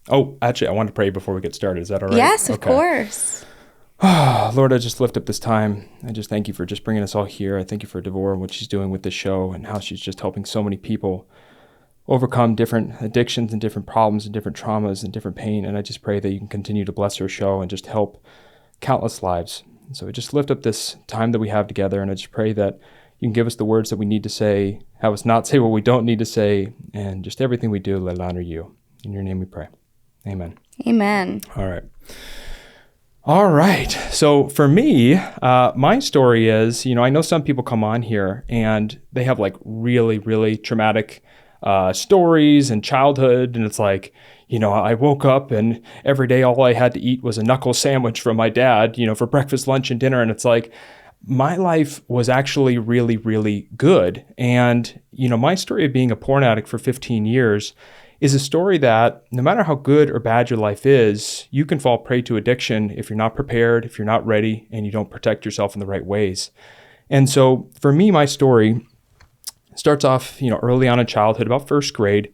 Oh, actually, I want to pray before we get started. Is that all right? Yes, of course. Lord, I just lift up this time. I just thank you for just bringing us all here. I thank you for Devorah and what she's doing with this show and how she's just helping so many people overcome different addictions and different problems and different traumas and different pain. And I just pray that you can continue to bless her show and just help countless lives. And so I just lift up this time that we have together, and I just pray that you can give us the words that we need to say, have us not say what we don't need to say, and just everything we do, let it honor you. In your name we pray. Amen. Amen. All right. So for me, my story is, I know some people come on here and they have like really, really traumatic stories and childhood. And it's like, I woke up and every day all I had to eat was a knuckle sandwich from my dad, for breakfast, lunch, and dinner. And it's like, my life was actually really, really good. And, my story of being a porn addict for 15 years is a story that no matter how good or bad your life is, you can fall prey to addiction if you're not prepared, if you're not ready, and you don't protect yourself in the right ways. And so for me, my story starts off, early on in childhood, about first grade.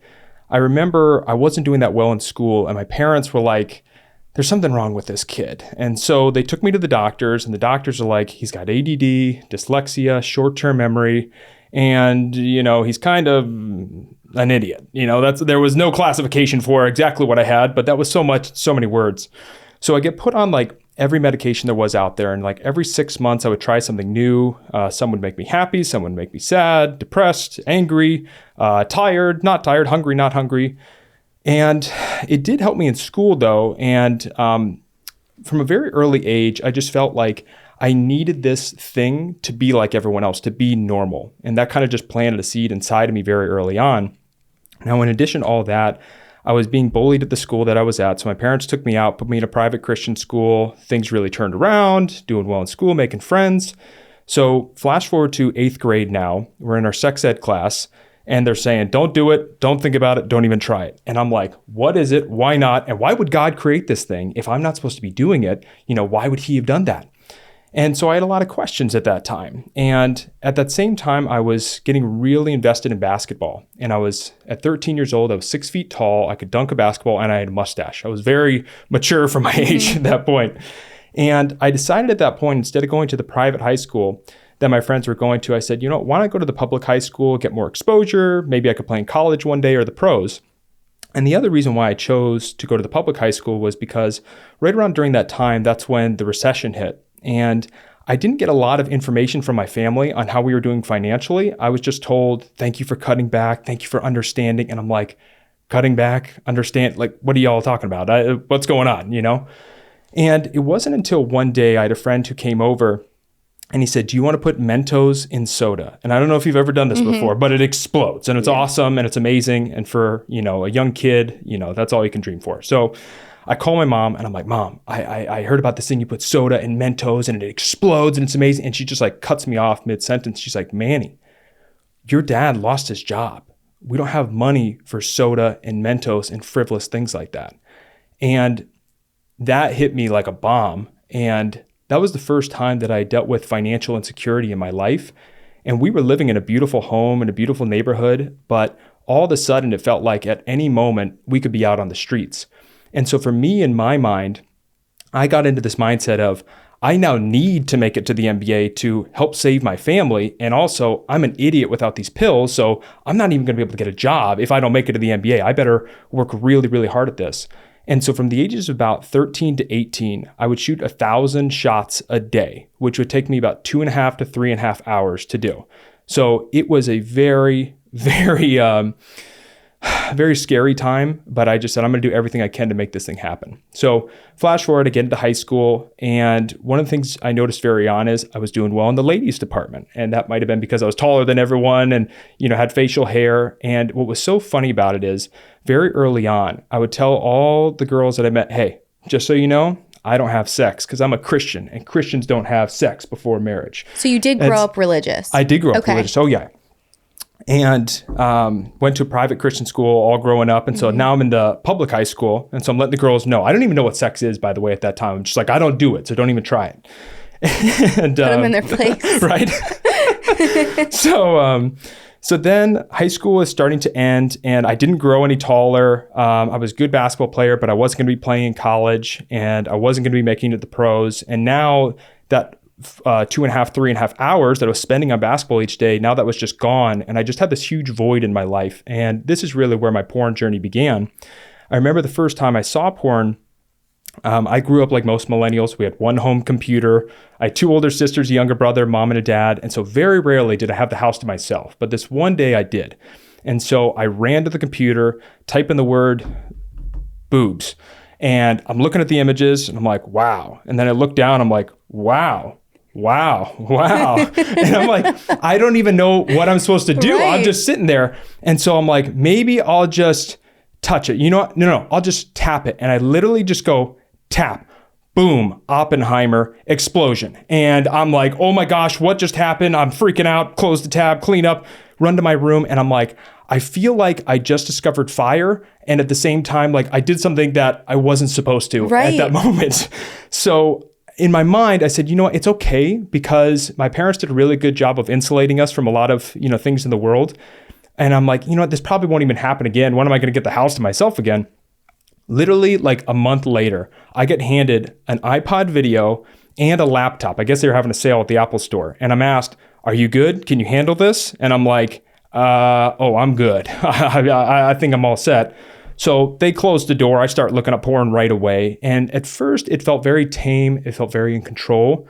I remember I wasn't doing that well in school, and my parents were like, there's something wrong with this kid. And so they took me to the doctors, and the doctors are like, he's got ADD, dyslexia, short-term memory, and, he's kind of an idiot. There was no classification for exactly what I had, but that was so many words. So I get put on like every medication there was out there. And like every 6 months I would try something new. Some would make me happy. Some would make me sad, depressed, angry, tired, not tired, hungry, not hungry. And it did help me in school though. And from a very early age, I just felt like I needed this thing to be like everyone else, to be normal. And that kind of just planted a seed inside of me very early on. Now, in addition to all that, I was being bullied at the school that I was at. So my parents took me out, put me in a private Christian school. Things really turned around, doing well in school, making friends. So flash forward to 8th grade now. We're in our sex ed class, and they're saying, don't do it, don't think about it, don't even try it. And I'm like, what is it? Why not? And why would God create this thing if I'm not supposed to be doing it? Why would he have done that? And so I had a lot of questions at that time. And at that same time, I was getting really invested in basketball. And I was at 13 years old, I was 6 feet tall, I could dunk a basketball, and I had a mustache. I was very mature for my age at that point. And I decided at that point, instead of going to the private high school that my friends were going to, I said, why don't I go to the public high school, get more exposure? Maybe I could play in college one day or the pros. And the other reason why I chose to go to the public high school was because right around during that time, that's when the recession hit. And I didn't get a lot of information from my family on how we were doing financially. I was just told, thank you for cutting back. Thank you for understanding. And I'm like, cutting back, understand, like, what are y'all talking about? What's going on, And it wasn't until one day I had a friend who came over and he said, do you want to put Mentos in soda? And I don't know if you've ever done this before, but it explodes and it's awesome and it's amazing. And for, a young kid, that's all you can dream for. So I call my mom and I'm like, Mom, I heard about this thing. You put soda in Mentos and it explodes and it's amazing. And she just like cuts me off mid-sentence. She's like, Manny, your dad lost his job. We don't have money for soda and Mentos and frivolous things like that. And that hit me like a bomb. And that was the first time that I dealt with financial insecurity in my life. And we were living in a beautiful home in a beautiful neighborhood, but all of a sudden it felt like at any moment we could be out on the streets. And so for me, in my mind, I got into this mindset of, I now need to make it to the NBA to help save my family. And also, I'm an idiot without these pills, so I'm not even going to be able to get a job if I don't make it to the NBA. I better work really, really hard at this. And so from the ages of about 13 to 18, I would shoot 1,000 shots a day, which would take me about 2.5 to 3.5 hours to do. So it was a very, very scary time, but I just said, I'm going to do everything I can to make this thing happen. So flash forward, I get into high school. And one of the things I noticed very on is I was doing well in the ladies department. And that might've been because I was taller than everyone and, had facial hair. And what was so funny about it is very early on, I would tell all the girls that I met, hey, just so you know, I don't have sex because I'm a Christian and Christians don't have sex before marriage. So you did grow up religious? I did grow up religious. Oh yeah. And went to a private Christian school all growing up. And so now I'm in the public high school. And so I'm letting the girls know. I don't even know what sex is, by the way, at that time. I'm just like, I don't do it. So don't even try it. And, put them in their place. Right. So then high school is starting to end and I didn't grow any taller. I was a good basketball player, but I wasn't going to be playing in college and I wasn't going to be making it to the pros. And now that 2.5, 3.5 hours that I was spending on basketball each day, now that was just gone. And I just had this huge void in my life. And this is really where my porn journey began. I remember the first time I saw porn. I grew up like most millennials. We had one home computer. I had 2 older sisters, a younger brother, mom and a dad. And so very rarely did I have the house to myself. But this one day I did. And so I ran to the computer, type in the word boobs. And I'm looking at the images and I'm like, wow. And then I look down, I'm like, wow. And I'm like, I don't even know what I'm supposed to do. Right. I'm just sitting there. And so I'm like, maybe I'll just touch it. You know what? No, I'll just tap it. And I literally just go tap, boom, Oppenheimer, explosion. And I'm like, oh my gosh, what just happened? I'm freaking out, close the tab, clean up, run to my room. And I'm like, I feel like I just discovered fire. And at the same time, like I did something that I wasn't supposed to at that moment. So in my mind, I said, you know what, it's okay because my parents did a really good job of insulating us from a lot of, things in the world. And I'm like, you know what, this probably won't even happen again. When am I going to get the house to myself again? Literally like a month later, I get handed an iPod video and a laptop. I guess they were having a sale at the Apple store. And I'm asked, are you good? Can you handle this? And I'm like, I'm good. I think I'm all set. So they closed the door. I start looking up porn right away. And at first it felt very tame. It felt very in control.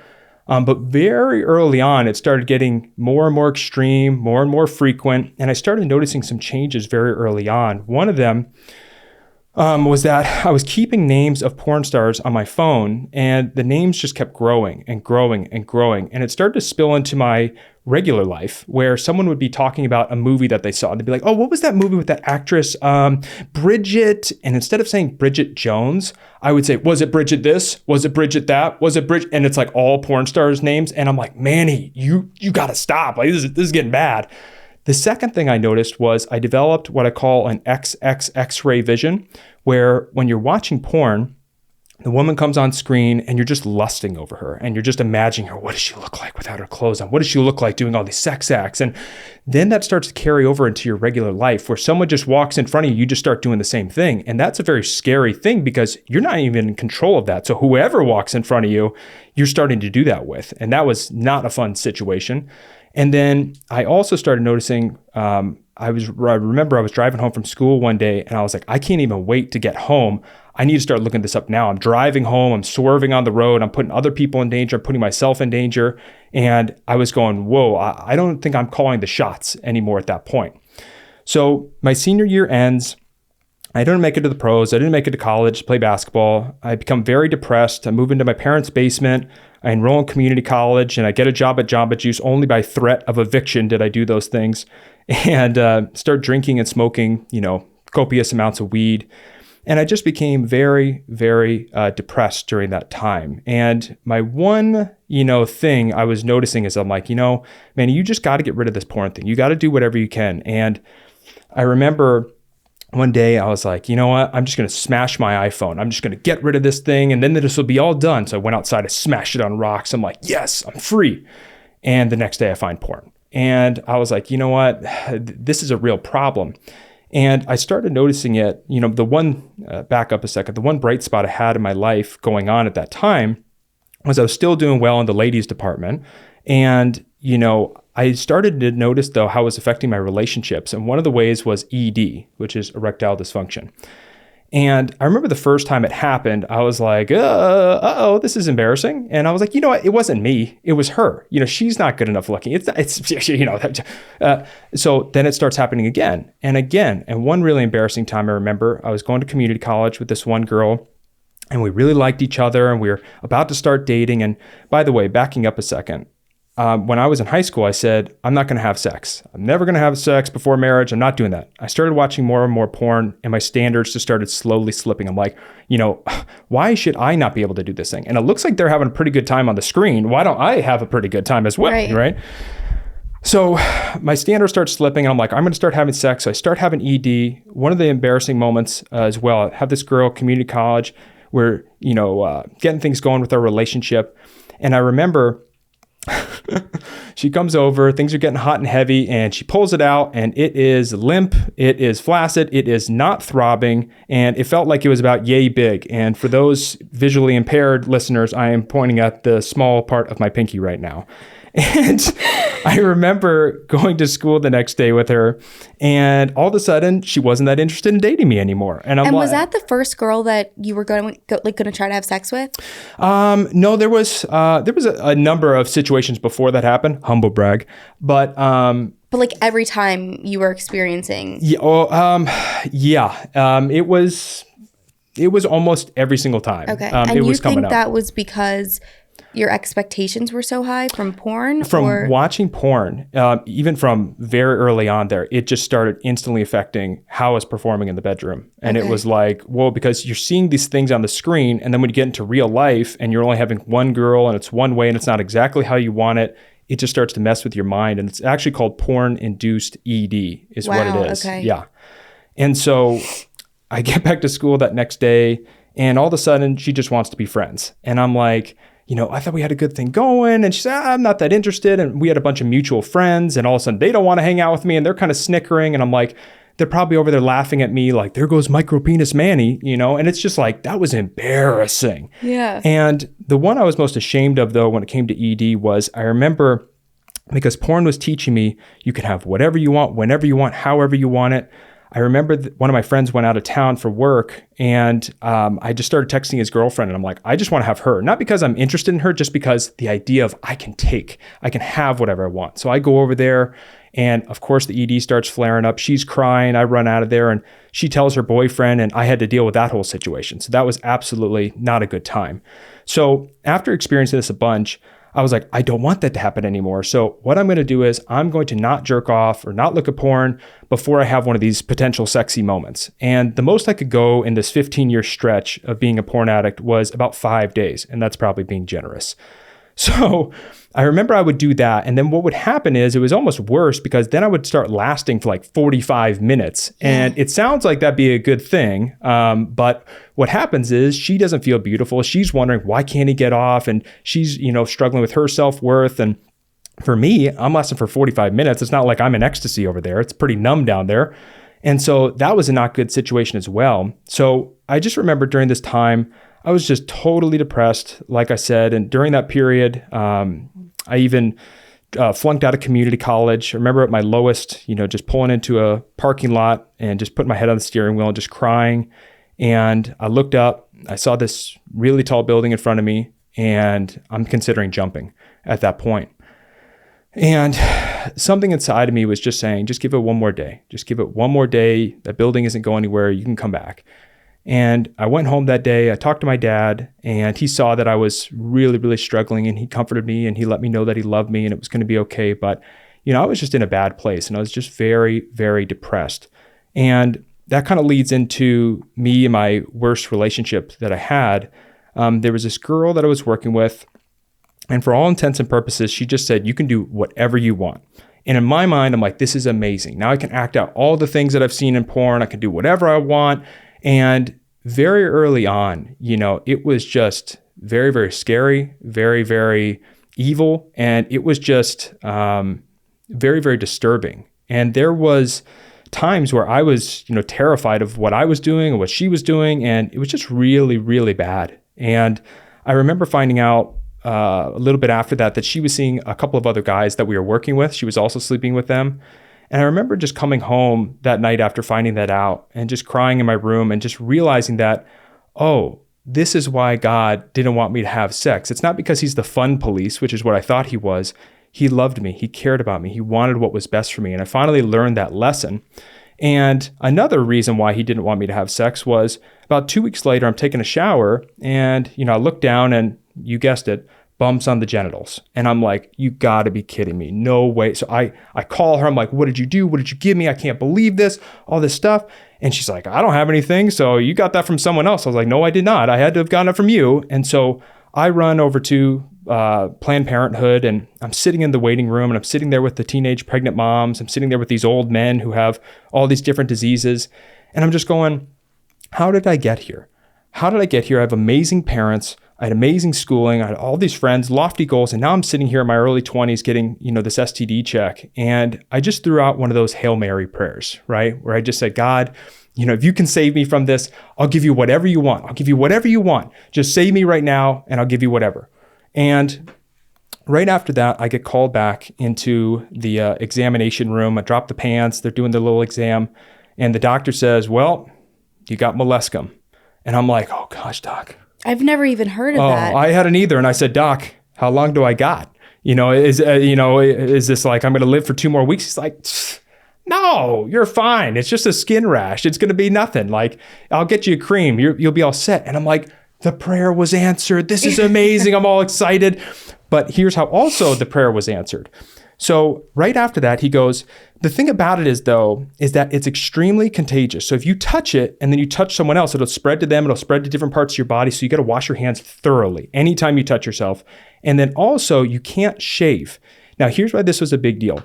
But very early on, it started getting more and more extreme, more and more frequent. And I started noticing some changes very early on. One of them was that I was keeping names of porn stars on my phone and the names just kept growing and growing and growing. And it started to spill into my regular life where someone would be talking about a movie that they saw. And they'd be like, oh, what was that movie with that actress, Bridget? And instead of saying Bridget Jones, I would say, was it Bridget this? Was it Bridget that? Was it Bridget? And it's like all porn stars' names. And I'm like, Manny, you got to stop. Like this is getting bad. The second thing I noticed was I developed what I call an X-ray vision, where when you're watching porn, the woman comes on screen and you're just lusting over her and you're just imagining her. What does she look like without her clothes on? What does she look like doing all these sex acts? And then that starts to carry over into your regular life where someone just walks in front of you, you just start doing the same thing. And that's a very scary thing because you're not even in control of that. So whoever walks in front of you, you're starting to do that with. And that was not a fun situation. And then I also started noticing, I remember I was driving home from school one day and I was like, I can't even wait to get home. I need to start looking this up now. I'm driving home, I'm swerving on the road, I'm putting other people in danger, I'm putting myself in danger. And I was going, whoa, I don't think I'm calling the shots anymore at that point. So my senior year ends. I didn't make it to the pros. I didn't make it to college to play basketball. I become very depressed. I move into my parents' basement. I enroll in community college and I get a job at Jamba Juice. Only by threat of eviction did I do those things, and start drinking and smoking, copious amounts of weed. And I just became very, very depressed during that time. And my one, thing I was noticing is I'm like, man, you just got to get rid of this porn thing. You got to do whatever you can. And I remember one day I was like, you know what? I'm just going to smash my iPhone. I'm just going to get rid of this thing and then this will be all done. So I went outside, I smashed it on rocks. I'm like, yes, I'm free. And the next day I find porn. And I was like, you know what? This is a real problem. And I started noticing it, the one, back up a second, the one bright spot I had in my life going on at that time was I was still doing well in the ladies department. And, I started to notice though how it was affecting my relationships. And one of the ways was ED, which is erectile dysfunction. And I remember the first time it happened, I was like, this is embarrassing. And I was like, you know what? It wasn't me. It was her. She's not good enough looking. So then it starts happening again and again. And one really embarrassing time I remember, I was going to community college with this one girl and we really liked each other and we were about to start dating. And by the way, backing up a second, when I was in high school, I said, I'm not going to have sex. I'm never going to have sex before marriage. I'm not doing that. I started watching more and more porn and my standards just started slowly slipping. I'm like, why should I not be able to do this thing? And it looks like they're having a pretty good time on the screen. Why don't I have a pretty good time as well? Right? So my standards start slipping and I'm like, I'm going to start having sex. So I start having ED. One of the embarrassing moments as well, I have this girl, community college, we're, getting things going with our relationship. And I remember she comes over, things are getting hot and heavy, and she pulls it out, and it is limp, it is flaccid, it is not throbbing, and it felt like it was about yay big. And for those visually impaired listeners, I am pointing at the small part of my pinky right now. And I remember going to school the next day with her, and all of a sudden she wasn't that interested in dating me anymore. And was that the first girl that you were going to try to have sex with? No, there was a number of situations before that happened. Humble brag, but like every time you were experiencing. Yeah. It was almost every single time. Okay, and it you was think coming that up. was because your expectations were so high from porn? From watching porn, even from very early on there, it just started instantly affecting how I was performing in the bedroom. And It was like, well, because you're seeing these things on the screen, and then when you get into real life and you're only having one girl and it's one way and it's not exactly how you want it, it just starts to mess with your mind. And it's actually called porn-induced ED is what it is. Okay. Yeah. And so I get back to school that next day, and all of a sudden she just wants to be friends. And I'm like, I thought we had a good thing going. And she said, I'm not that interested. And we had a bunch of mutual friends, and all of a sudden they don't want to hang out with me, and they're kind of snickering. And I'm like, they're probably over there laughing at me like, there goes micro penis Manny, and it's just like, that was embarrassing. Yeah. And the one I was most ashamed of, though, when it came to ED was, I remember, because porn was teaching me, you can have whatever you want, whenever you want, however you want it. I remember one of my friends went out of town for work, and I just started texting his girlfriend, and I'm like, I just want to have her. Not because I'm interested in her, just because the idea of I can have whatever I want. So I go over there, and of course the ED starts flaring up. She's crying. I run out of there, and she tells her boyfriend, and I had to deal with that whole situation. So that was absolutely not a good time. So after experiencing this a bunch, I was like, I don't want that to happen anymore. So what I'm going to do is I'm going to not jerk off or not look at porn before I have one of these potential sexy moments. And the most I could go in this 15-year stretch of being a porn addict was about 5 days. And that's probably being generous. So I remember I would do that. And then what would happen is it was almost worse, because then I would start lasting for like 45 minutes. And it sounds like that'd be a good thing. But what happens is she doesn't feel beautiful. She's wondering, why can't he get off? And she's, struggling with her self-worth. And for me, I'm lasting for 45 minutes. It's not like I'm in ecstasy over there. It's pretty numb down there. And so that was a not good situation as well. So I just remember during this time, I was just totally depressed, like I said. And during that period, I even flunked out of community college. I remember at my lowest, just pulling into a parking lot and just putting my head on the steering wheel and just crying. And I looked up, I saw this really tall building in front of me, and I'm considering jumping at that point. And something inside of me was just saying, just give it one more day. Just give it one more day. That building isn't going anywhere. You can come back. And I went home that day. I talked to my dad, and he saw that I was really, really struggling, and he comforted me, and he let me know that he loved me and it was going to be okay. But, I was just in a bad place, and I was just very, very depressed. And that kind of leads into me and my worst relationship that I had. There was this girl that I was working with, and for all intents and purposes, she just said, you can do whatever you want. And in my mind, I'm like, this is amazing. Now I can act out all the things that I've seen in porn. I can do whatever I want. And very early on, it was just very, very scary, very, very evil. And it was just very, very disturbing. And there was times where I was, terrified of what I was doing and what she was doing. And it was just really, really bad. And I remember finding out a little bit after that she was seeing a couple of other guys that we were working with. She was also sleeping with them. And I remember just coming home that night after finding that out and just crying in my room and just realizing that, oh, this is why God didn't want me to have sex. It's not because he's the fun police, which is what I thought he was. He loved me. He cared about me. He wanted what was best for me. And I finally learned that lesson. And another reason why he didn't want me to have sex was about 2 weeks later, I'm taking a shower and, I look down and you guessed it, bumps on the genitals. And I'm like, you gotta be kidding me. No way. So I call her. I'm like, what did you do? What did you give me? I can't believe this, all this stuff. And she's like, I don't have anything. So you got that from someone else. I was like, no, I did not. I had to have gotten it from you. And so I run over to Planned Parenthood, and I'm sitting in the waiting room, and I'm sitting there with the teenage pregnant moms. I'm sitting there with these old men who have all these different diseases. And I'm just going, how did I get here? how did I get here? I have amazing parents. I had amazing schooling. I had all these friends, lofty goals. And now I'm sitting here in my early 20s getting, this STD check. And I just threw out one of those Hail Mary prayers, right? Where I just said, God, if you can save me from this, I'll give you whatever you want. I'll give you whatever you want. Just save me right now and I'll give you whatever. And right after that, I get called back into the examination room. I drop the pants. They're doing their little exam. And the doctor says, well, you got melescum. And I'm like, oh gosh, doc. I've never even heard of that. I hadn't either. And I said, doc, how long do I got? Is this like, I'm going to live for 2 more weeks? He's like, no, you're fine. It's just a skin rash. It's going to be nothing. Like, I'll get you a cream. You'll be all set. And I'm like, the prayer was answered. This is amazing. I'm all excited. But here's how also the prayer was answered. So right after that, he goes, the thing about it is that it's extremely contagious. So if you touch it and then you touch someone else, it'll spread to them. It'll spread to different parts of your body. So you got to wash your hands thoroughly anytime you touch yourself. And then also you can't shave. Now, here's why this was a big deal.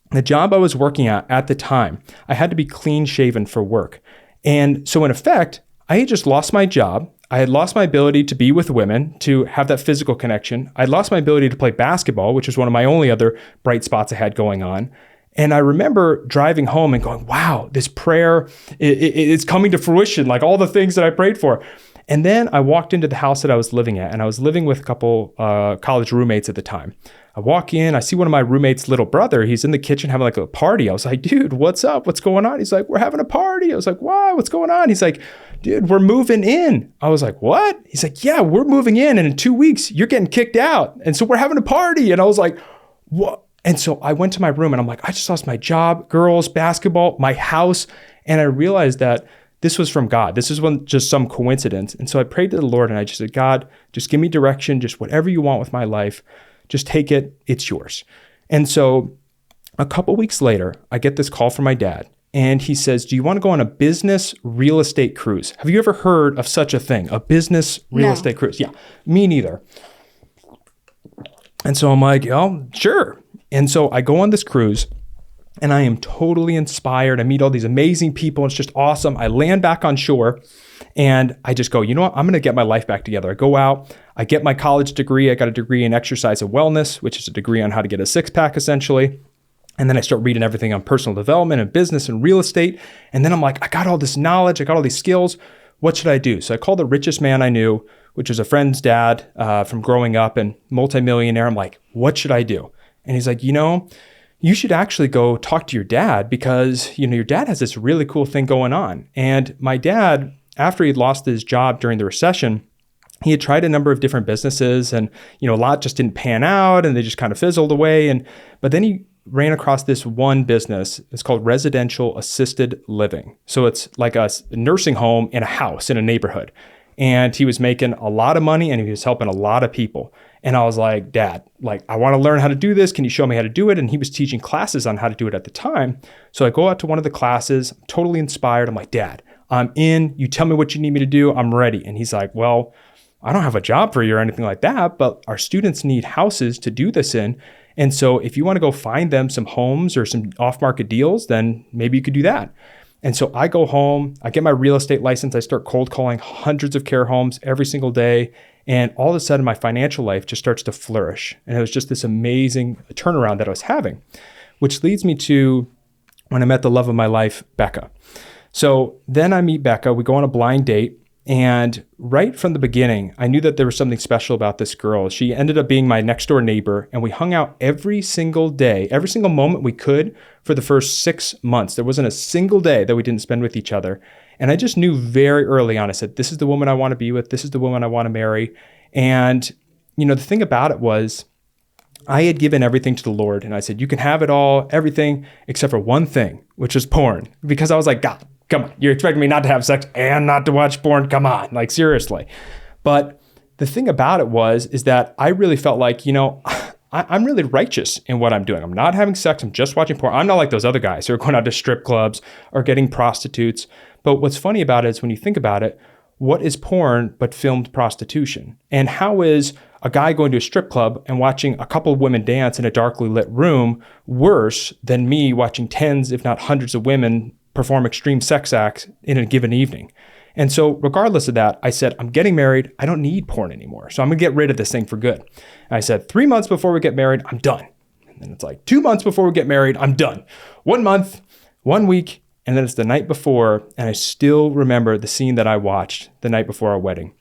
The job I was working at the time, I had to be clean shaven for work. And so in effect, I had just lost my job. I had lost my ability to be with women, to have that physical connection. I lost my ability to play basketball, which was one of my only other bright spots I had going on. And I remember driving home and going, wow, this prayer, it's coming to fruition, like all the things that I prayed for. And then I walked into the house that I was living at, and I was living with a couple college roommates at the time. I walk in, I see one of my roommate's little brother. He's in the kitchen having like a party. I was like, dude, what's up? What's going on? He's like, we're having a party. I was like, why? What's going on? He's like, dude, we're moving in. I was like, what? He's like, yeah, we're moving in. And in 2 weeks, you're getting kicked out. And so we're having a party. And I was like, what? And so I went to my room and I'm like, I just lost my job, girls, basketball, my house. And I realized that this was from God. This wasn't just some coincidence. And so I prayed to the Lord and I just said, God, just give me direction, just whatever you want with my life. Just take it. It's yours. And so a couple weeks later, I get this call from my dad. And he says, do you want to go on a business real estate cruise? Have you ever heard of such a thing? A business real estate cruise? Yeah, me neither. And so I'm like, oh, sure. And so I go on this cruise and I am totally inspired. I meet all these amazing people. It's just awesome. I land back on shore and I just go, you know what? I'm going to get my life back together. I go out, I get my college degree. I got a degree in exercise and wellness, which is a degree on how to get a six-pack essentially. And then I start reading everything on personal development and business and real estate. And then I'm like, I got all this knowledge. I got all these skills. What should I do? So I called the richest man I knew, which was a friend's dad from growing up and multimillionaire. I'm like, what should I do? And he's like, you should actually go talk to your dad because, your dad has this really cool thing going on. And my dad, after he'd lost his job during the recession, he had tried a number of different businesses and, a lot just didn't pan out and they just kind of fizzled away. But then he ran across this one business. It's called residential assisted living. So it's like a nursing home in a house in a neighborhood. And he was making a lot of money and he was helping a lot of people. And I was like, Dad, I want to learn how to do this. Can you show me how to do it? And he was teaching classes on how to do it at the time. So I go out to one of the classes, I'm totally inspired. I'm like, Dad, I'm in. You tell me what you need me to do. I'm ready. And he's like, well, I don't have a job for you or anything like that, but our students need houses to do this in. And so if you want to go find them some homes or some off-market deals, then maybe you could do that. And so I go home, I get my real estate license, I start cold calling hundreds of care homes every single day. And all of a sudden my financial life just starts to flourish. And it was just this amazing turnaround that I was having, which leads me to when I met the love of my life, Becca. So then I meet Becca, we go on a blind date. And right from the beginning, I knew that there was something special about this girl. She ended up being my next door neighbor and we hung out every single day, every single moment we could for the first 6 months. There wasn't a single day that we didn't spend with each other. And I just knew very early on, I said, this is the woman I want to be with. This is the woman I want to marry. And, the thing about it was I had given everything to the Lord and I said, you can have it all, everything except for one thing, which was porn. Because I was like, God, come on, you're expecting me not to have sex and not to watch porn? Come on, seriously. But the thing about it is that I really felt like, I'm really righteous in what I'm doing. I'm not having sex. I'm just watching porn. I'm not like those other guys who are going out to strip clubs or getting prostitutes. But what's funny about it is when you think about it, what is porn but filmed prostitution? And how is a guy going to a strip club and watching a couple of women dance in a darkly lit room worse than me watching tens, if not hundreds of women perform extreme sex acts in a given evening? And so regardless of that, I said, I'm getting married. I don't need porn anymore. So I'm going to get rid of this thing for good. And I said, 3 months before we get married, I'm done. And then it's like 2 months before we get married, I'm done. 1 month, 1 week, and then it's the night before. And I still remember the scene that I watched the night before our wedding.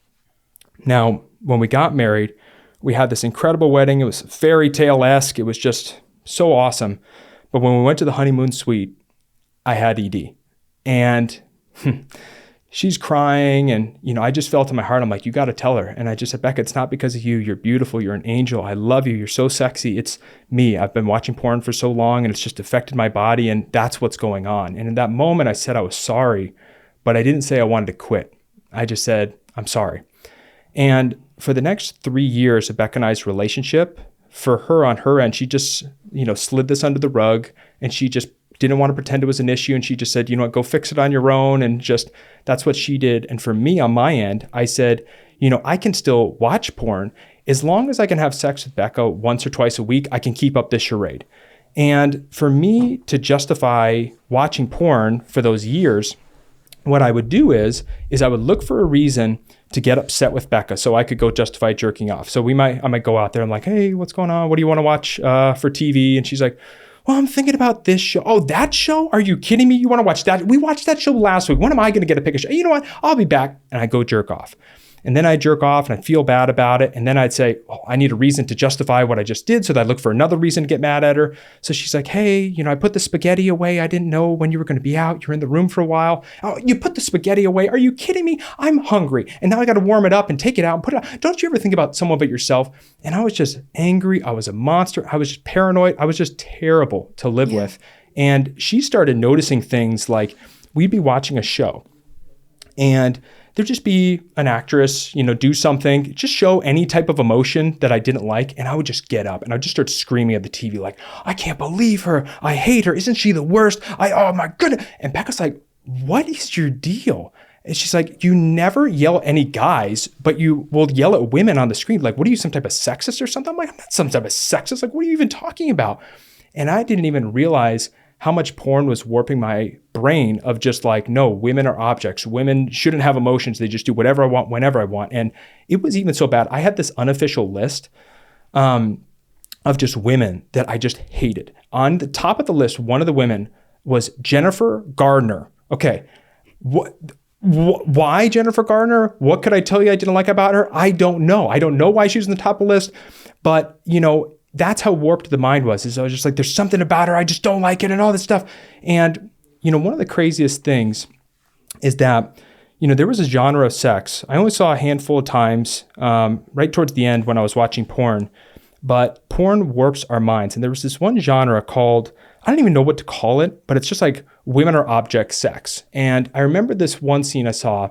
Now, when we got married, we had this incredible wedding. It was fairy tale-esque. It was just so awesome. But when we went to the honeymoon suite, I had ED. And she's crying. And, I just felt in my heart, I'm like, you got to tell her. And I just said, Becca, it's not because of you. You're beautiful. You're an angel. I love you. You're so sexy. It's me. I've been watching porn for so long and it's just affected my body. And that's what's going on. And in that moment, I said I was sorry, but I didn't say I wanted to quit. I just said, I'm sorry. And for the next 3 years of Becca and I's relationship, for her on her end, she just, slid this under the rug and she just didn't want to pretend it was an issue. And she just said, go fix it on your own. And just, that's what she did. And for me on my end, I said, I can still watch porn as long as I can have sex with Becca once or twice a week. I can keep up this charade. And for me to justify watching porn for those years, what I would do is I would look for a reason to get upset with Becca so I could go justify jerking off. So I might go out there. I'm like, hey, what's going on? What do you want to watch for TV? And she's like, well, I'm thinking about this show. Oh, that show? Are you kidding me? You want to watch that? We watched that show last week. When am I going to get to pick a show? You know what? I'll be back. And I go jerk off. And then I jerk off and I feel bad about it. And then I'd say, oh, I need a reason to justify what I just did. So I look for another reason to get mad at her. So she's like, hey, I put the spaghetti away. I didn't know when you were going to be out. You're in the room for a while. Oh, you put the spaghetti away. Are you kidding me? I'm hungry. And now I got to warm it up and take it out and put it out. Don't you ever think about some of it yourself? And I was just angry. I was a monster. I was just paranoid. I was just terrible to live with. And she started noticing things like we'd be watching a show and there'd just be an actress, do something, just show any type of emotion that I didn't like. And I would just get up and I'd just start screaming at the TV like, I can't believe her. I hate her. Isn't she the worst? Oh my goodness. And Becca's like, what is your deal? And she's like, you never yell at any guys, but you will yell at women on the screen. Like, what are you, some type of sexist or something? I'm like, I'm not some type of sexist. Like, what are you even talking about? And I didn't even realize how much porn was warping my brain of just like, no, women are objects. Women shouldn't have emotions. They just do whatever I want, whenever I want. And it was even so bad. I had this unofficial list of just women that I just hated. On the top of the list, one of the women was Jennifer Gardner. Okay, why Jennifer Gardner? What could I tell you I didn't like about her? I don't know. I don't know why she was on the top of the list, but that's how warped the mind was. Is I was just like, there's something about her. I just don't like it and all this stuff. And, one of the craziest things is that, there was a genre of sex. I only saw a handful of times right towards the end when I was watching porn, but porn warps our minds. And there was this one genre called, I don't even know what to call it, but it's just like women are object sex. And I remember this one scene I saw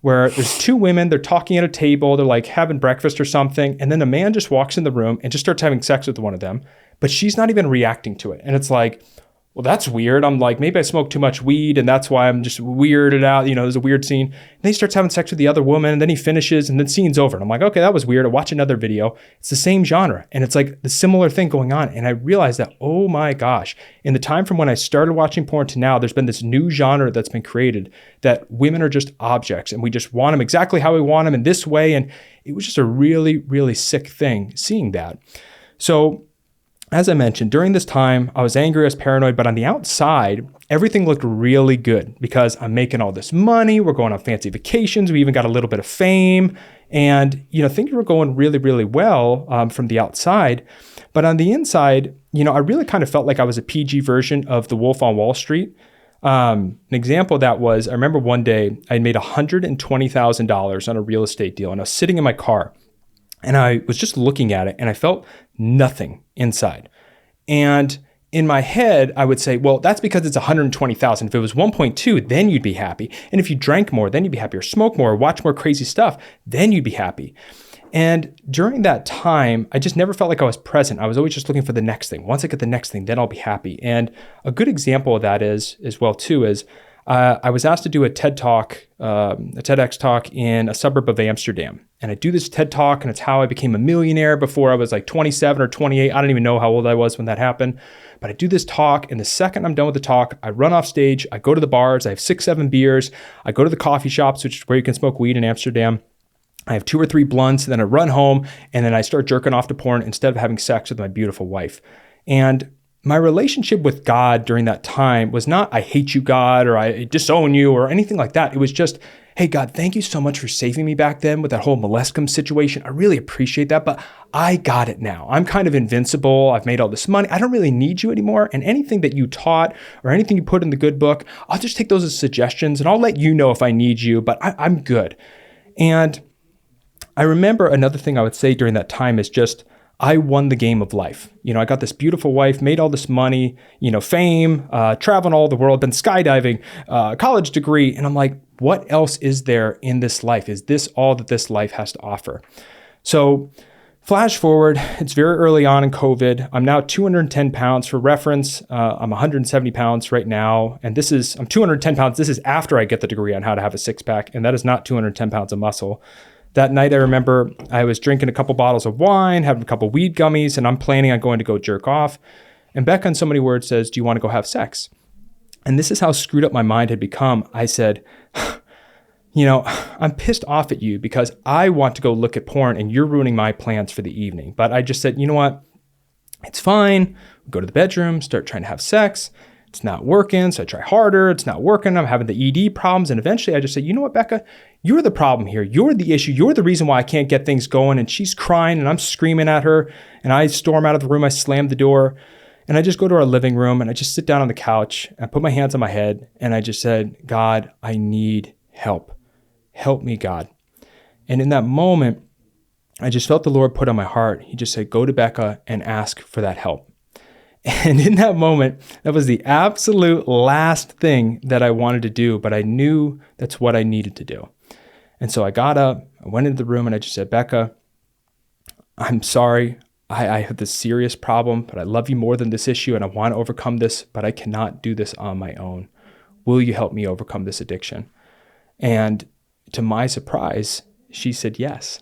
where there's two women, they're talking at a table, they're like having breakfast or something, and then a man just walks in the room and just starts having sex with one of them, but she's not even reacting to it. And it's like, well, that's weird. I'm like, maybe I smoked too much weed and that's why I'm just weirded out. There's a weird scene. And then he starts having sex with the other woman and then he finishes and then scene's over. And I'm like, okay, that was weird. I watch another video. It's the same genre. And it's like the similar thing going on. And I realized that, oh my gosh, in the time from when I started watching porn to now, there's been this new genre that's been created that women are just objects and we just want them exactly how we want them in this way. And it was just a really, really sick thing seeing that. So as I mentioned, during this time, I was angry, I was paranoid, but on the outside, everything looked really good because I'm making all this money. We're going on fancy vacations. We even got a little bit of fame. And, things were going really, really well from the outside. But on the inside, I really kind of felt like I was a PG version of The Wolf on Wall Street. An example of that was, I remember one day I made $120,000 on a real estate deal and I was sitting in my car. And I was just looking at it and I felt nothing inside. And in my head, I would say, well, that's because it's 120,000. If it was 1.2, then you'd be happy. And if you drank more, then you'd be happy, or smoke more, or watch more crazy stuff, then you'd be happy. And during that time, I just never felt like I was present. I was always just looking for the next thing. Once I get the next thing, then I'll be happy. And a good example of that is, as well too, is I was asked to do a TED Talk, a TEDx talk in a suburb of Amsterdam. And I do this TED Talk, and it's how I became a millionaire before I was like 27 or 28. I don't even know how old I was when that happened. But I do this talk, and the second I'm done with the talk, I run off stage, I go to the bars, I have 6, 7 beers, I go to the coffee shops, which is where you can smoke weed in Amsterdam. I have 2 or 3 blunts, and then I run home, and then I start jerking off to porn instead of having sex with my beautiful wife. And my relationship with God during that time was not, I hate you, God, or I disown you, or anything like that. It was just, hey, God, thank you so much for saving me back then with that whole melescum situation. I really appreciate that, but I got it now. I'm kind of invincible. I've made all this money. I don't really need you anymore. And anything that you taught or anything you put in the good book, I'll just take those as suggestions, and I'll let you know if I need you, but I'm good. And I remember another thing I would say during that time is just, I won the game of life. I got this beautiful wife, made all this money, fame, traveling all over the world, been skydiving, college degree. And I'm like, what else is there in this life? Is this all that this life has to offer? So flash forward, it's very early on in COVID. I'm now 210 pounds. For reference, I'm 170 pounds right now. And I'm 210 pounds. This is after I get the degree on how to have a 6-pack. And that is not 210 pounds of muscle. That night, I remember I was drinking a couple bottles of wine, having a couple weed gummies, and I'm planning on going to go jerk off. And Becca, in so many words, says, do you want to go have sex? And this is how screwed up my mind had become. I said, I'm pissed off at you because I want to go look at porn and you're ruining my plans for the evening. But I just said, you know what? It's fine. We'll go to the bedroom, start trying to have sex. It's not working, so I try harder. It's not working. I'm having the ED problems. And eventually I just said, you know what, Becca? You're the problem here. You're the issue. You're the reason why I can't get things going. And she's crying and I'm screaming at her. And I storm out of the room. I slam the door. And I just go to our living room and I just sit down on the couch. I put my hands on my head and I just said, God, I need help. Help me, God. And in that moment, I just felt the Lord put on my heart. He just said, go to Becca and ask for that help. And in that moment, that was the absolute last thing that I wanted to do, but I knew that's what I needed to do. And so I got up, I went into the room and I just said, Becca, I'm sorry. I have this serious problem, but I love you more than this issue and I want to overcome this, but I cannot do this on my own. Will you help me overcome this addiction? And to my surprise, she said yes.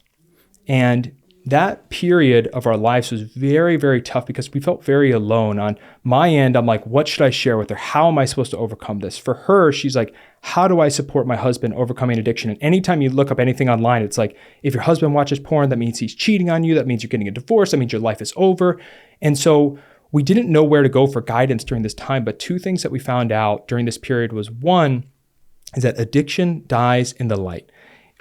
And that period of our lives was very, very tough because we felt very alone. On my end, I'm like, what should I share with her? How am I supposed to overcome this? For her, she's like, how do I support my husband overcoming addiction? And anytime you look up anything online, it's like, if your husband watches porn, that means he's cheating on you. That means you're getting a divorce. That means your life is over. And so we didn't know where to go for guidance during this time. But 2 things that we found out during this period was, one, is that addiction dies in the light.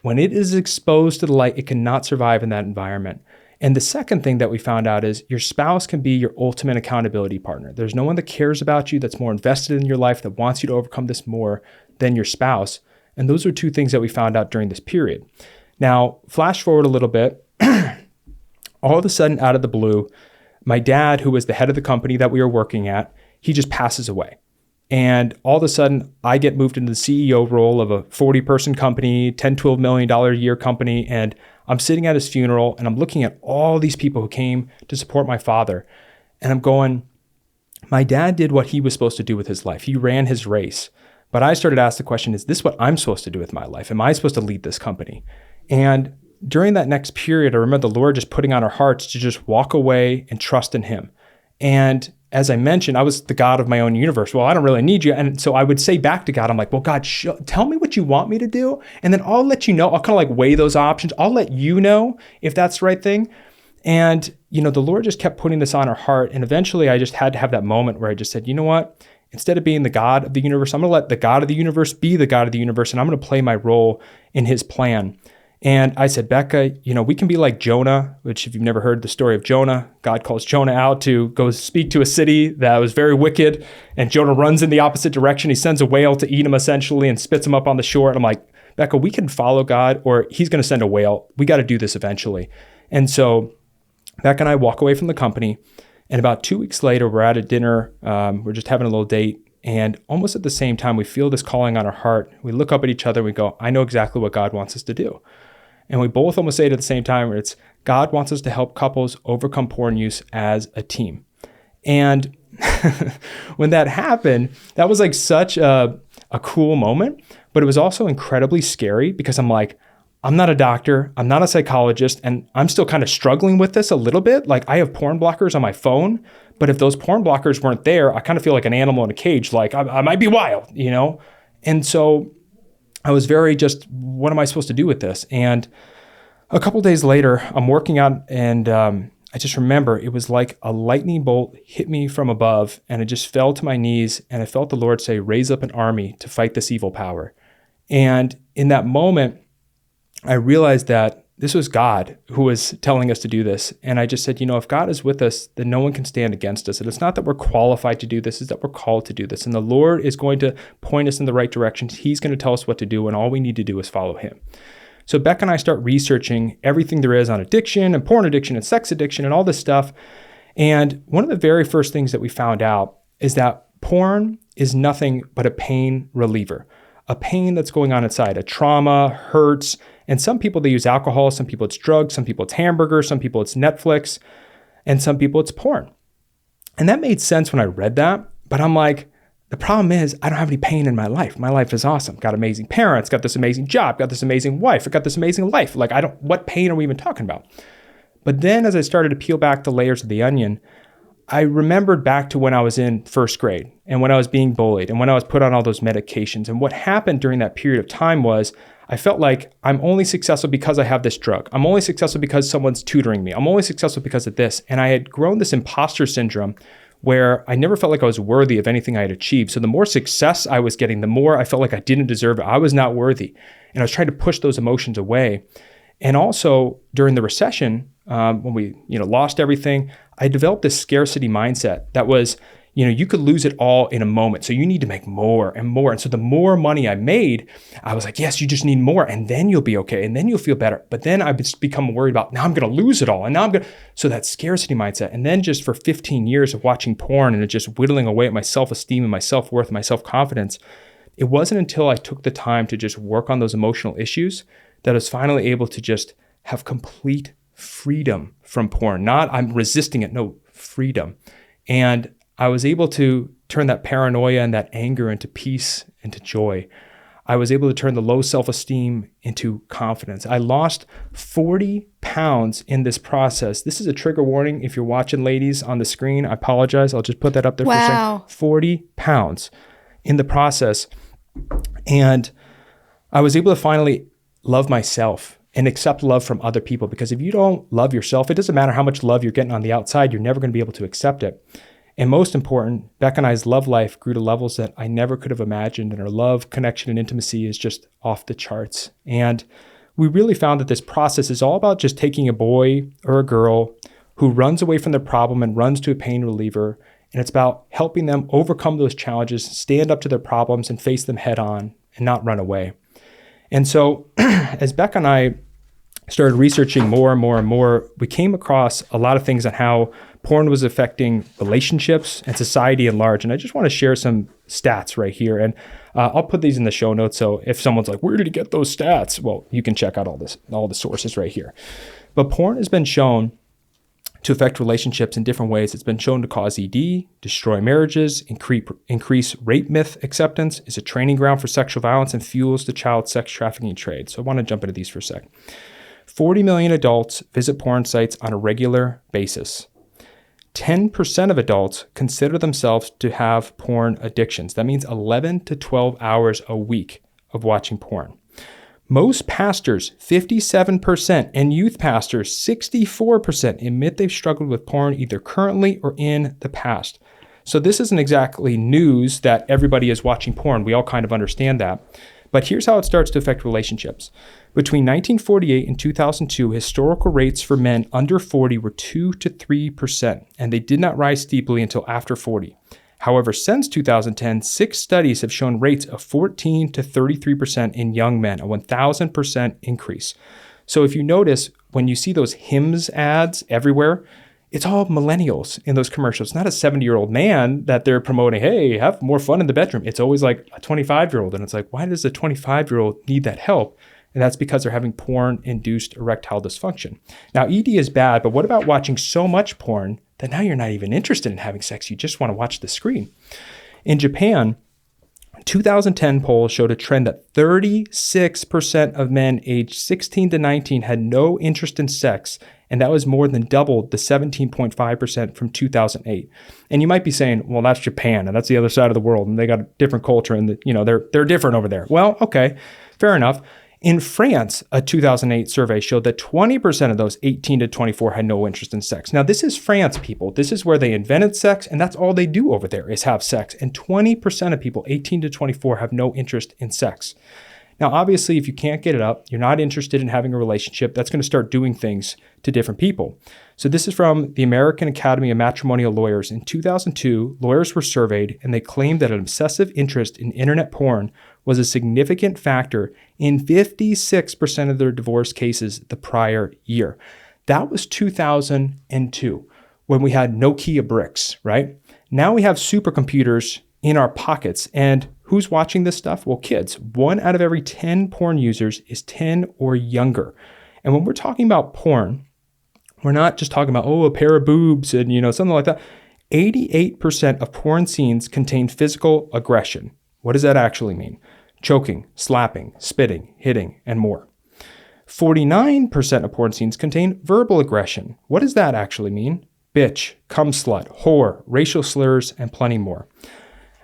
When it is exposed to the light, it cannot survive in that environment. And the second thing that we found out is your spouse can be your ultimate accountability partner. There's no one that cares about you, that's more invested in your life, that wants you to overcome this more than your spouse. And those are 2 things that we found out during this period. Now, flash forward a little bit. All of a sudden, out of the blue, my dad, who was the head of the company that we were working at, he just passes away. And all of a sudden, I get moved into the CEO role of a 40-person company, $10, $12 million a year company. And I'm sitting at his funeral and I'm looking at all these people who came to support my father. And I'm going, my dad did what he was supposed to do with his life. He ran his race. But I started to ask the question, is this what I'm supposed to do with my life? Am I supposed to lead this company? And during that next period, I remember the Lord just putting on our hearts to just walk away and trust in him. And as I mentioned, I was the God of my own universe. Well, I don't really need you. And so I would say back to God, I'm like, well, God, tell me what you want me to do. And then I'll let you know. I'll kind of like weigh those options. I'll let you know if that's the right thing. And, the Lord just kept putting this on our heart. And eventually I just had to have that moment where I just said, you know what? Instead of being the God of the universe, I'm going to let the God of the universe be the God of the universe. And I'm going to play my role in his plan. And I said, Becca, we can be like Jonah, which if you've never heard the story of Jonah, God calls Jonah out to go speak to a city that was very wicked. And Jonah runs in the opposite direction. He sends a whale to eat him essentially and spits him up on the shore. And I'm like, Becca, we can follow God or he's going to send a whale. We got to do this eventually. And so Becca and I walk away from the company. And about 2 weeks later, we're at a dinner. We're just having a little date. And almost at the same time, we feel this calling on our heart. We look up at each other and we go, I know exactly what God wants us to do. And we both almost say it at the same time, where it's God wants us to help couples overcome porn use as a team. And when that happened, that was like such a a cool moment, but it was also incredibly scary because I'm like, I'm not a doctor, I'm not a psychologist, and I'm still kind of struggling with this a little bit. Like I have porn blockers on my phone, but if those porn blockers weren't there, I kind of feel like an animal in a cage, like I might be wild, you know? And so I was very just, what am I supposed to do with this? And a couple days later, I'm working out and I just remember it was like a lightning bolt hit me from above and I just fell to my knees and I felt the Lord say, raise up an army to fight this evil power. And in that moment, I realized that this was God who was telling us to do this. And I just said, if God is with us, then no one can stand against us. And it's not that we're qualified to do this, it's that we're called to do this. And the Lord is going to point us in the right direction. He's going to tell us what to do, and all we need to do is follow him. So Beck and I start researching everything there is on addiction and porn addiction and sex addiction and all this stuff. And one of the very first things that we found out is that porn is nothing but a pain reliever, a pain that's going on inside, a trauma, hurts. And some people, they use alcohol, some people it's drugs, some people it's hamburgers, some people it's Netflix, and some people it's porn. And that made sense when I read that, but I'm like, the problem is I don't have any pain in my life. My life is awesome. Got amazing parents, got this amazing job, got this amazing wife, I got this amazing life. Like what pain are we even talking about? But then as I started to peel back the layers of the onion, I remembered back to when I was in first grade and when I was being bullied and when I was put on all those medications. And what happened during that period of time was I felt like I'm only successful because I have this drug. I'm only successful because someone's tutoring me. I'm only successful because of this. And I had grown this imposter syndrome where I never felt like I was worthy of anything I had achieved. So the more success I was getting, the more I felt like I didn't deserve it. I was not worthy. And I was trying to push those emotions away. And also during the recession, when we lost everything, I developed this scarcity mindset that was, you could lose it all in a moment. So you need to make more and more. And so the more money I made, I was like, yes, you just need more. And then you'll be okay. And then you'll feel better. But then I become worried about, now I'm going to lose it all. And now so that scarcity mindset. And then just for 15 years of watching porn and just whittling away at my self-esteem and my self-worth and my self-confidence, it wasn't until I took the time to just work on those emotional issues that I was finally able to just have complete freedom from porn. Not I'm resisting it, no, freedom. And I was able to turn that paranoia and that anger into peace, into joy. I was able to turn the low self-esteem into confidence. I lost 40 pounds in this process. This is a trigger warning. If you're watching, ladies, on the screen, I apologize. I'll just put that up there for a second. 40 pounds in the process. And I was able to finally love myself and accept love from other people. Because if you don't love yourself, it doesn't matter how much love you're getting on the outside, you're never going to be able to accept it. And most important, Beck and I's love life grew to levels that I never could have imagined. And our love, connection, and intimacy is just off the charts. And we really found that this process is all about just taking a boy or a girl who runs away from their problem and runs to a pain reliever. And it's about helping them overcome those challenges, stand up to their problems, and face them head on and not run away. And so as Beck and I started researching more and more and more, we came across a lot of things on how porn was affecting relationships and society at large. And I just want to share some stats right here. And I'll put these in the show notes. So if someone's like, where did he get those stats? Well, you can check out all the sources right here. But porn has been shown to affect relationships in different ways. It's been shown to cause ED, destroy marriages, increase rape myth acceptance, is a training ground for sexual violence, and fuels the child sex trafficking trade. So I want to jump into these for a sec. 40 million adults visit porn sites on a regular basis. 10% of adults consider themselves to have porn addictions. That means 11 to 12 hours a week of watching porn. Most pastors, 57%, and youth pastors, 64%, admit they've struggled with porn either currently or in the past. So this isn't exactly news that everybody is watching porn. We all kind of understand that. But here's how it starts to affect relationships. Between 1948 and 2002, historical rates for men under 40 were 2 to 3%, and they did not rise steeply until after 40. However, since 2010, 6 studies have shown rates of 14 to 33% in young men, a 1,000% increase. So if you notice, when you see those Hims ads everywhere, it's all millennials in those commercials. It's not a 70-year-old man that they're promoting, hey, have more fun in the bedroom. It's always like a 25-year-old. And it's like, why does a 25-year-old need that help? And that's because they're having porn-induced erectile dysfunction. Now, ED is bad, but what about watching so much porn that now you're not even interested in having sex? You just want to watch the screen. In Japan, 2010 poll showed a trend that 36% of men aged 16 to 19 had no interest in sex, and that was more than doubled the 17.5% from 2008. And you might be saying, well, that's Japan, and that's the other side of the world, and they got a different culture, and they're different over there. Well, okay, fair enough. In France, a 2008 survey showed that 20% of those 18 to 24 had no interest in sex. Now, this is France, people. This is where they invented sex, and that's all they do over there is have sex. And 20% of people 18 to 24 have no interest in sex. Now, obviously, if you can't get it up, you're not interested in having a relationship, that's going to start doing things to different people. So this is from the American Academy of Matrimonial Lawyers. In 2002, lawyers were surveyed, and they claimed that an obsessive interest in internet porn was a significant factor in 56% of their divorce cases the prior year. That was 2002, when we had Nokia bricks, right? Now we have supercomputers in our pockets, and who's watching this stuff? Well, kids. 1 out of every 10 porn users is 10 or younger. And when we're talking about porn, we're not just talking about, a pair of boobs and, something like that. 88% of porn scenes contain physical aggression. What does that actually mean? Choking, slapping, spitting, hitting, and more. 49% of porn scenes contain verbal aggression. What does that actually mean? Bitch, cum slut, whore, racial slurs, and plenty more.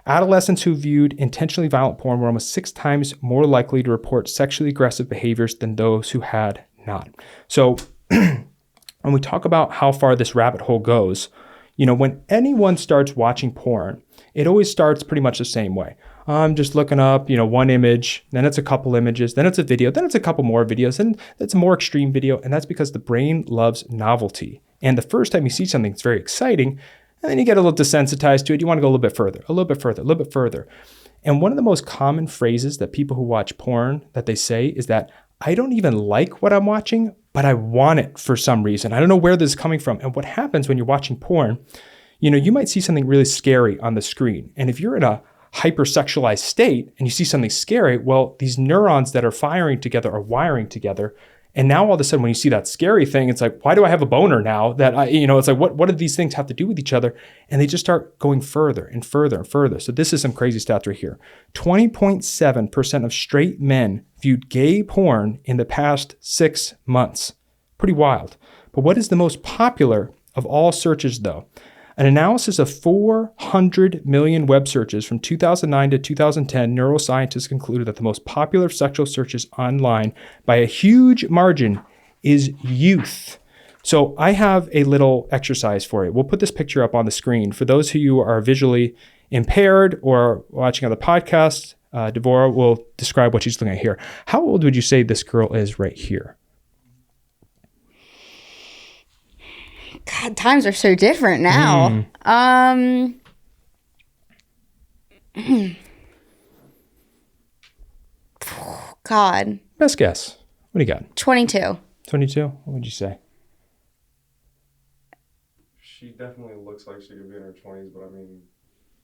Adolescents who viewed intentionally violent porn were almost 6 times more likely to report sexually aggressive behaviors than those who had not. So when we talk about how far this rabbit hole goes, when anyone starts watching porn, it always starts pretty much the same way. I'm just looking up, one image, then it's a couple images, then it's a video, then it's a couple more videos, and it's a more extreme video. And that's because the brain loves novelty. And the first time you see something that's very exciting, and then you get a little desensitized to it, you want to go a little bit further, a little bit further, a little bit further. And one of the most common phrases that people who watch porn that they say is that, I don't even like what I'm watching, but I want it for some reason. I don't know where this is coming from. And what happens when you're watching porn, you might see something really scary on the screen. And if you're in a hypersexualized state and you see something scary, well, these neurons that are firing together are wiring together. And now all of a sudden, when you see that scary thing, it's like, why do I have a boner now? That it's like, what do these things have to do with each other? And they just start going further and further and further. So this is some crazy stats right here. 20.7% of straight men viewed gay porn in the past 6 months. Pretty wild. But what is the most popular of all searches though? An analysis of 400 million web searches from 2009 to 2010, neuroscientists concluded that the most popular sexual searches online by a huge margin is youth. So I have a little exercise for you. We'll put this picture up on the screen. For those of you who are visually impaired or watching on the podcast, Devorah will describe what she's looking at here. How old would you say this girl is right here? God, times are so different now. God. Best guess. What do you got? 22. 22? What would you say? She definitely looks like she could be in her 20s, but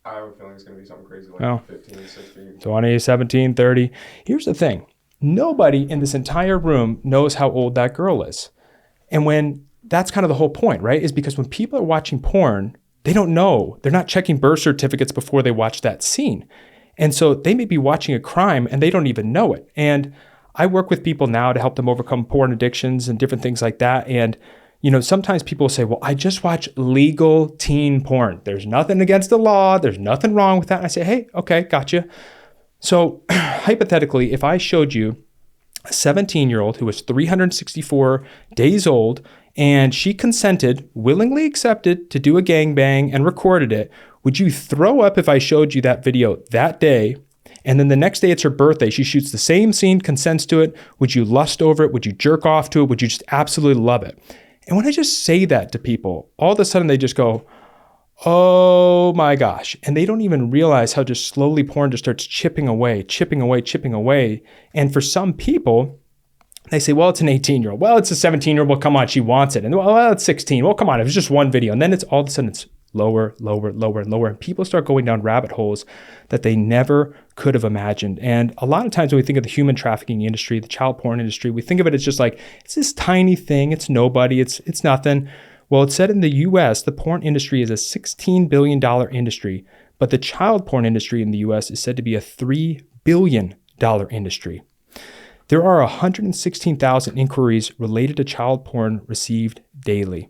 I have a feeling it's going to be something crazy like 15, 16. 20, 17, 30. Here's the thing. Nobody in this entire room knows how old that girl is. And that's kind of the whole point, right? Is because when people are watching porn, they don't know. They're not checking birth certificates before they watch that scene. And so they may be watching a crime and they don't even know it. And I work with people now to help them overcome porn addictions and different things like that. And, sometimes people say, well, I just watch legal teen porn. There's nothing against the law. There's nothing wrong with that. And I say, hey, okay, gotcha. So hypothetically, if I showed you a 17-year-old who was 364 days old, and she consented, willingly accepted to do a gangbang and recorded it, would you throw up if I showed you that video that day, and then the next day it's her birthday, she shoots the same scene, consents to it? Would you lust over it? Would you jerk off to it? Would you just absolutely love it? And when I just say that to people, all of a sudden they just go, oh my gosh. And they don't even realize how just slowly porn just starts chipping away. And for some people, they say, well, it's an 18-year-old. Well, it's a 17-year-old. Well, come on, she wants it. And well, it's 16. Well, come on, it was just one video. And then it's all of a sudden it's lower. And people start going down rabbit holes that they never could have imagined. And a lot of times when we think of the human trafficking industry, the child porn industry, we think of it as just like, it's this tiny thing. It's nobody. It's nothing. Well, it's said in the US, the porn industry is a $16 billion industry, but the child porn industry in the US is said to be a $3 billion industry. There are 116,000 inquiries related to child porn received daily.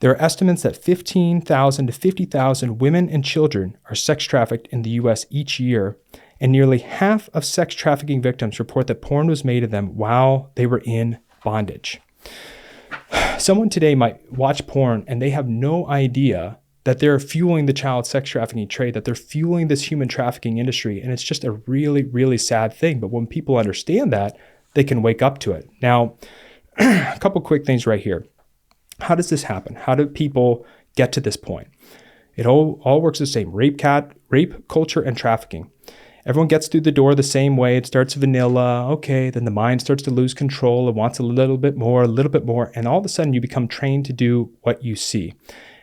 There are estimates that 15,000 to 50,000 women and children are sex trafficked in the US each year, and nearly half of sex trafficking victims report that porn was made of them while they were in bondage. Someone today might watch porn and they have no idea that they're fueling the child sex trafficking trade, that they're fueling this human trafficking industry, and it's just a really, really sad thing. But when people understand that, they can wake up to it. Now, a couple quick things right here. How does this happen? How do people get to this point? It all works the same. Rape culture and trafficking. Everyone gets through the door the same way. It starts vanilla. Okay, then the mind starts to lose control. It wants a little bit more, and all of a sudden you become trained to do what you see.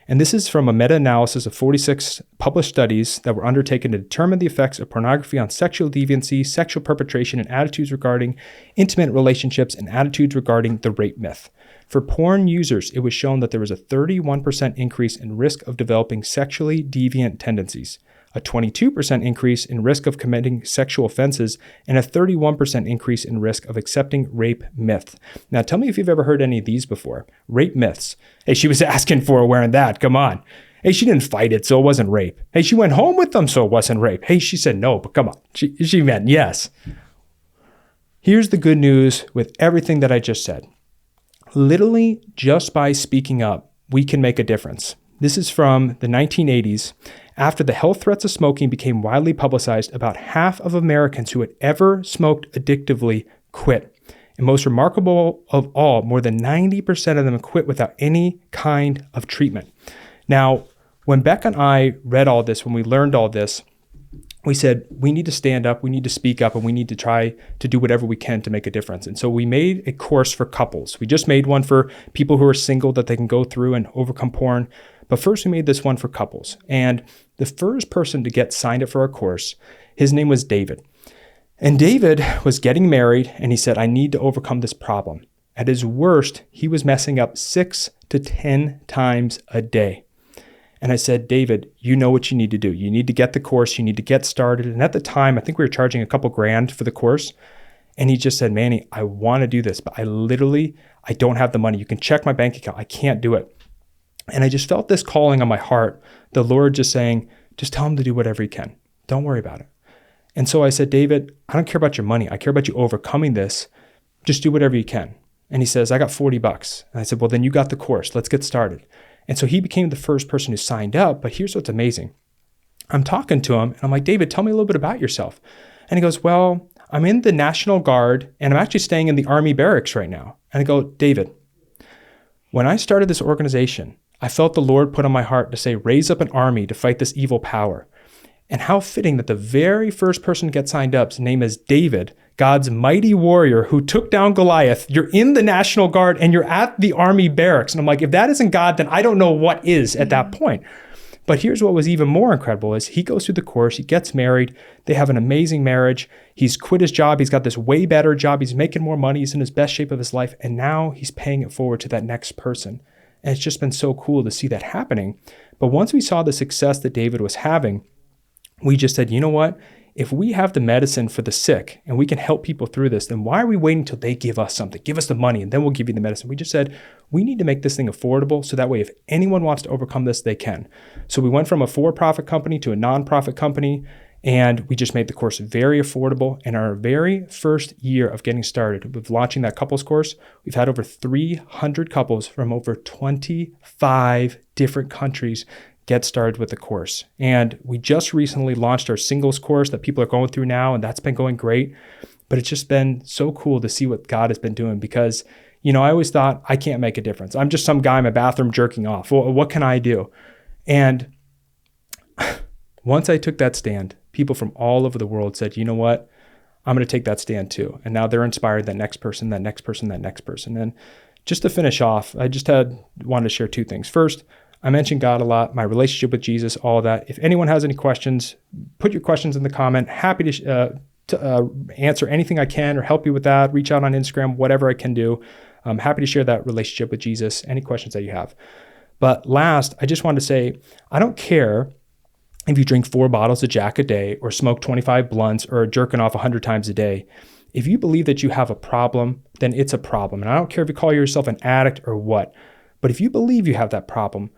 And this is from a meta-analysis of 46 published studies that were undertaken to determine the effects of pornography on sexual deviancy, sexual perpetration, and attitudes regarding intimate relationships, and attitudes regarding the rape myth. For porn users, it was shown that there was a 31% increase in risk of developing sexually deviant tendencies, a 22% increase in risk of committing sexual offenses, and a 31% increase in risk of accepting rape myth. Now, tell me if you've ever heard any of these before. Rape myths. Hey, she was asking for wearing that. Come on. Hey, she didn't fight it, so it wasn't rape. Hey, she went home with them, so it wasn't rape. Hey, she said no, but come on. She meant yes. Here's the good news with everything that I just said. Literally, just by speaking up, we can make a difference. This is from the 1980s. After the health threats of smoking became widely publicized, about half of Americans who had ever smoked addictively quit. And most remarkable of all, more than 90% of them quit without any kind of treatment. Now, when Beck and I read all this, when we learned all this, we said, we need to stand up, we need to speak up, and we need to try to do whatever we can to make a difference. And so we made a course for couples. We just made one for people who are single that they can go through and overcome porn. But first we made this one for couples. And the first person to get signed up for our course, his name was David. And David was getting married, and he said, I need to overcome this problem. At his worst, he was messing up 6 to 10 times a day. And I said, David, you know what you need to do. You need to get the course. You need to get started. And at the time, I think we were charging a couple grand for the course. And he just said, Manny, I want to do this, but I don't have the money. You can check my bank account. I can't do it. And I just felt this calling on my heart, the Lord just saying, just tell him to do whatever he can. Don't worry about it. And so I said, David, I don't care about your money. I care about you overcoming this. Just do whatever you can. And he says, I got $40. And I said, well, then you got the course. Let's get started. And so he became the first person who signed up. But here's what's amazing. I'm talking to him and I'm like, David, tell me a little bit about yourself. And he goes, well, I'm in the National Guard and I'm actually staying in the Army barracks right now. And I go, David, when I started this organization, I felt the Lord put on my heart to say, raise up an army to fight this evil power. And how fitting that the very first person to get signed up's name is David, God's mighty warrior who took down Goliath. You're in the National Guard and you're at the Army barracks. And I'm like, if that isn't God, then I don't know what is at that point. But here's what was even more incredible is he goes through the course, he gets married, they have an amazing marriage, he's quit his job, he's got this way better job, he's making more money, he's in his best shape of his life, and now he's paying it forward to that next person. And it's just been so cool to see that happening. But once we saw the success that David was having, we just said, you know what? If we have the medicine for the sick and we can help people through this, then why are we waiting until they give us something? Give us the money and then we'll give you the medicine. We just said, we need to make this thing affordable so that way if anyone wants to overcome this, they can. So we went from a for-profit company to a nonprofit company, and we just made the course very affordable. In our very first year of getting started with launching that couples course, we've had over 300 couples from over 25 different countries get started with the course. And we just recently launched our singles course that people are going through now, and that's been going great. But it's just been so cool to see what God has been doing because, you know, I always thought I can't make a difference. I'm just some guy in my bathroom jerking off. Well, what can I do? And once I took that stand, people from all over the world said, you know what? I'm going to take that stand too. And now they're inspired, that next person, that next person, that next person. And just to finish off, I just wanted to share two things. First, I mentioned God a lot, my relationship with Jesus, all of that. If anyone has any questions, put your questions in the comment. Happy to answer anything I can or help you with that. Reach out on Instagram, whatever I can do. I'm happy to share that relationship with Jesus, any questions that you have. But last, I just wanted to say, I don't care if you drink 4 bottles of Jack a day or smoke 25 blunts or are jerking off 100 times a day, if you believe that you have a problem, then it's a problem. And I don't care if you call yourself an addict or what, but if you believe you have that problem,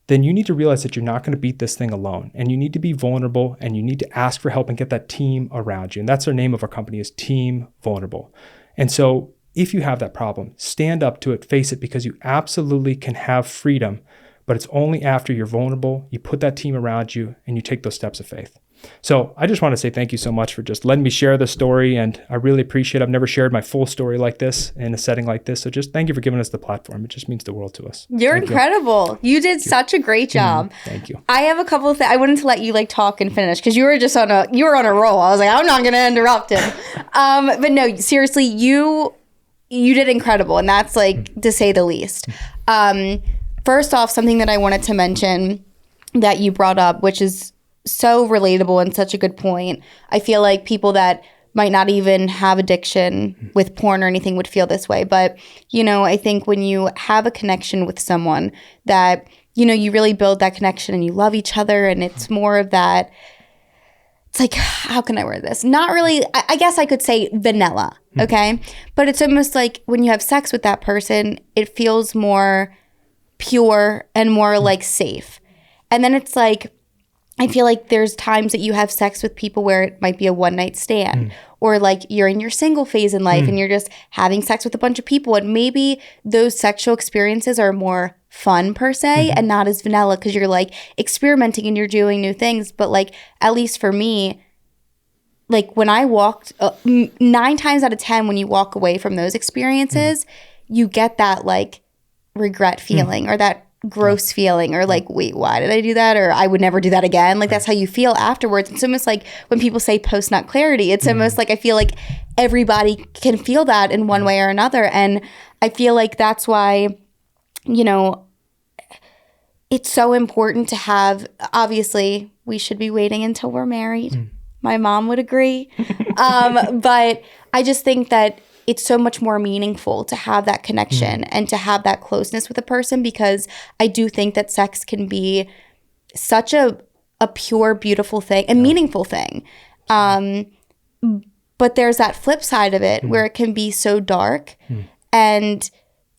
then you need to realize that you're not going to beat this thing alone. And you need to be vulnerable and you need to ask for help and get that team around you. And that's our name of our company, is Team Vulnerable. And so if you have that problem, stand up to it, face it, because you absolutely can have freedom, but it's only after you're vulnerable, you put that team around you, and you take those steps of faith. So I just want to say thank you so much for just letting me share the story, and I really appreciate it. I've never shared my full story like this in a setting like this, so just thank you for giving us the platform. It just means the world to us. You're Thank incredible. You did such a great job. Thank you. I have a couple of things. I wanted to let you like talk and finish because you were just on a roll. I was like, I'm not going to interrupt him. But no, seriously, you did incredible, and that's like to say the least. First off, something that I wanted to mention that you brought up, which is so relatable and such a good point. I feel like people that might not even have addiction with porn or anything would feel this way. But, you know, I think when you have a connection with someone that, you know, you really build that connection and you love each other, and it's more of that, it's like, how can I word this? Not really, I guess I could say vanilla, okay? But it's almost like when you have sex with that person, it feels more pure and more like safe. And then it's like, I feel like there's times that you have sex with people where it might be a one-night stand, or like you're in your single phase in life and you're just having sex with a bunch of people, and maybe those sexual experiences are more fun per se and not as vanilla because you're like experimenting and you're doing new things. But like, at least for me, like when I walked 9 times out of 10, when you walk away from those experiences, you get that like regret feeling or that gross feeling, or like, wait, why did I do that? Or I would never do that again. Like that's how you feel afterwards. It's almost like when people say post-nut clarity, it's almost like I feel like everybody can feel that in one way or another. And I feel like that's why, you know, it's so important to have, obviously we should be waiting until we're married. My mom would agree. But I just think that it's so much more meaningful to have that connection and to have that closeness with a person, because I do think that sex can be such a pure, beautiful thing and meaningful thing. But there's that flip side of it where it can be so dark, and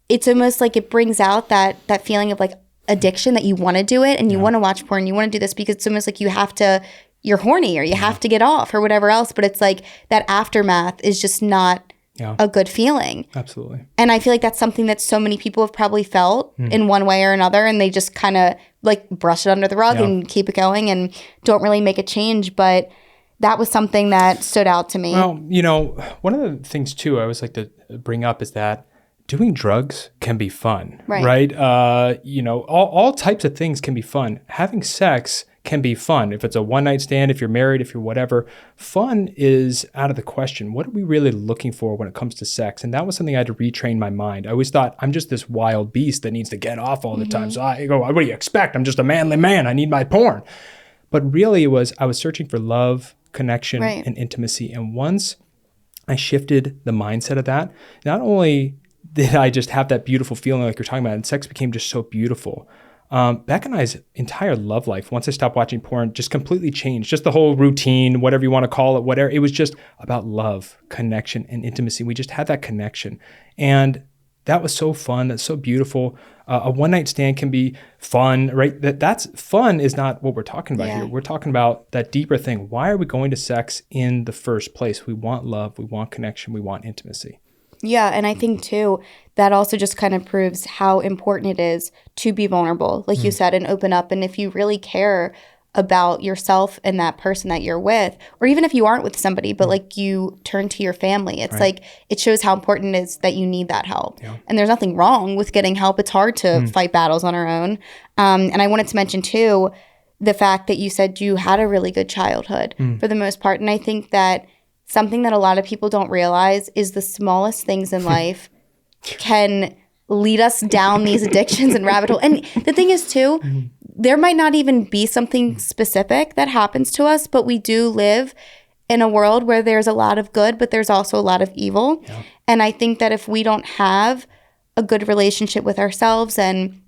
it's almost like it brings out that feeling of like addiction, that you want to do it and you want to watch porn, you want to do this because it's almost like you're horny or you have to get off or whatever else. But it's like that aftermath is just not a good feeling. Absolutely. And I feel like that's something that so many people have probably felt in one way or another, and they just kind of like brush it under the rug and keep it going and don't really make a change. But that was something that stood out to me. Well, you know, one of the things too I always like to bring up is that doing drugs can be fun, right? You know, all types of things can be fun. Having sex can be fun. If it's a one-night stand, if you're married, if you're whatever, fun is out of the question. What are we really looking for when it comes to sex? And that was something I had to retrain my mind. I always thought I'm just this wild beast that needs to get off all the time. So I go, what do you expect? I'm just a manly man. I need my porn. But really I was searching for love, connection, and intimacy. And once I shifted the mindset of that, not only did I just have that beautiful feeling like you're talking about, and sex became just so beautiful. Beck and I's entire love life, once I stopped watching porn, just completely changed. Just the whole routine, whatever you want to call it, whatever. It was just about love, connection, and intimacy. We just had that connection. And that was so fun. That's so beautiful. A one-night stand can be fun, right? That's fun is not what we're talking about here. We're talking about that deeper thing. Why are we going to sex in the first place? We want love. We want connection. We want intimacy. Yeah, and I think too, that also just kind of proves how important it is to be vulnerable, like you said, and open up. And if you really care about yourself and that person that you're with, or even if you aren't with somebody, but like you turn to your family, it's like, it shows how important it is that you need that help. And there's nothing wrong with getting help. It's hard to fight battles on our own. And I wanted to mention too, the fact that you said you had a really good childhood for the most part. And I think that something that a lot of people don't realize is the smallest things in life can lead us down these addictions and rabbit hole. And the thing is too, there might not even be something specific that happens to us, but we do live in a world where there's a lot of good, but there's also a lot of evil. And I think that if we don't have a good relationship with ourselves and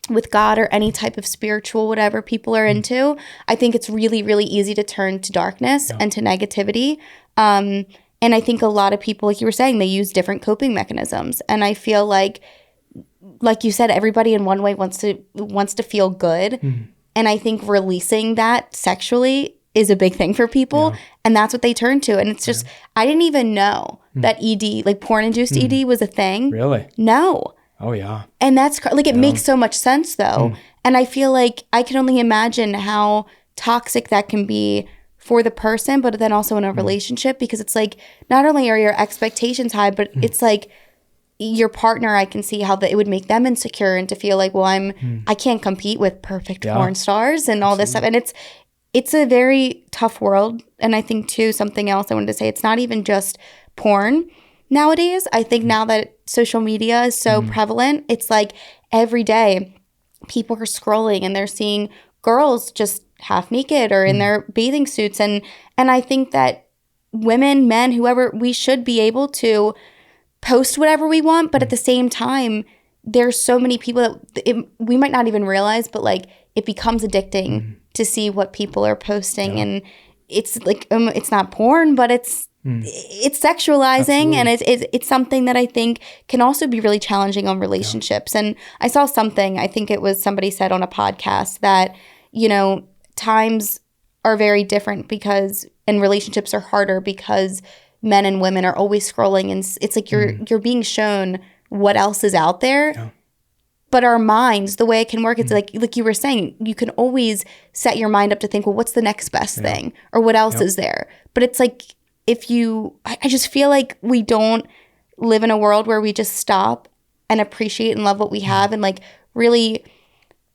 with God or any type of spiritual whatever people are into, I think it's really, really easy to turn to darkness and to negativity. And I think a lot of people, like you were saying, they use different coping mechanisms. And I feel like you said, everybody in one way wants to feel good. And I think releasing that sexually is a big thing for people. And that's what they turn to. And it's just, I didn't even know that ED, like porn-induced ED was a thing. Really? No. Oh, yeah. And that's like, it makes so much sense though. And I feel like I can only imagine how toxic that can be for the person, but then also in a relationship, because it's like, not only are your expectations high, but it's like your partner, I can see how that it would make them insecure and to feel like, well, I can't compete with perfect porn stars and all this stuff. And it's a very tough world. And I think too, something else I wanted to say, it's not even just porn nowadays. I think now that social media is so prevalent, it's like every day people are scrolling and they're seeing girls just half naked or in their bathing suits. And I think that women, men, whoever, we should be able to post whatever we want. But at the same time, there's so many people that we might not even realize, but like it becomes addicting to see what people are posting. And it's like, it's not porn, but it's sexualizing. Absolutely. And it's something that I think can also be really challenging on relationships. And I saw something, I think it was somebody said on a podcast that, you know, times are very different and relationships are harder because men and women are always scrolling, and it's like you're being shown what else is out there. Yeah. But our minds, the way it can work, it's like you were saying, you can always set your mind up to think, well, what's the next best thing, or what else is there? But it's like, I just feel like we don't live in a world where we just stop and appreciate and love what we have and like really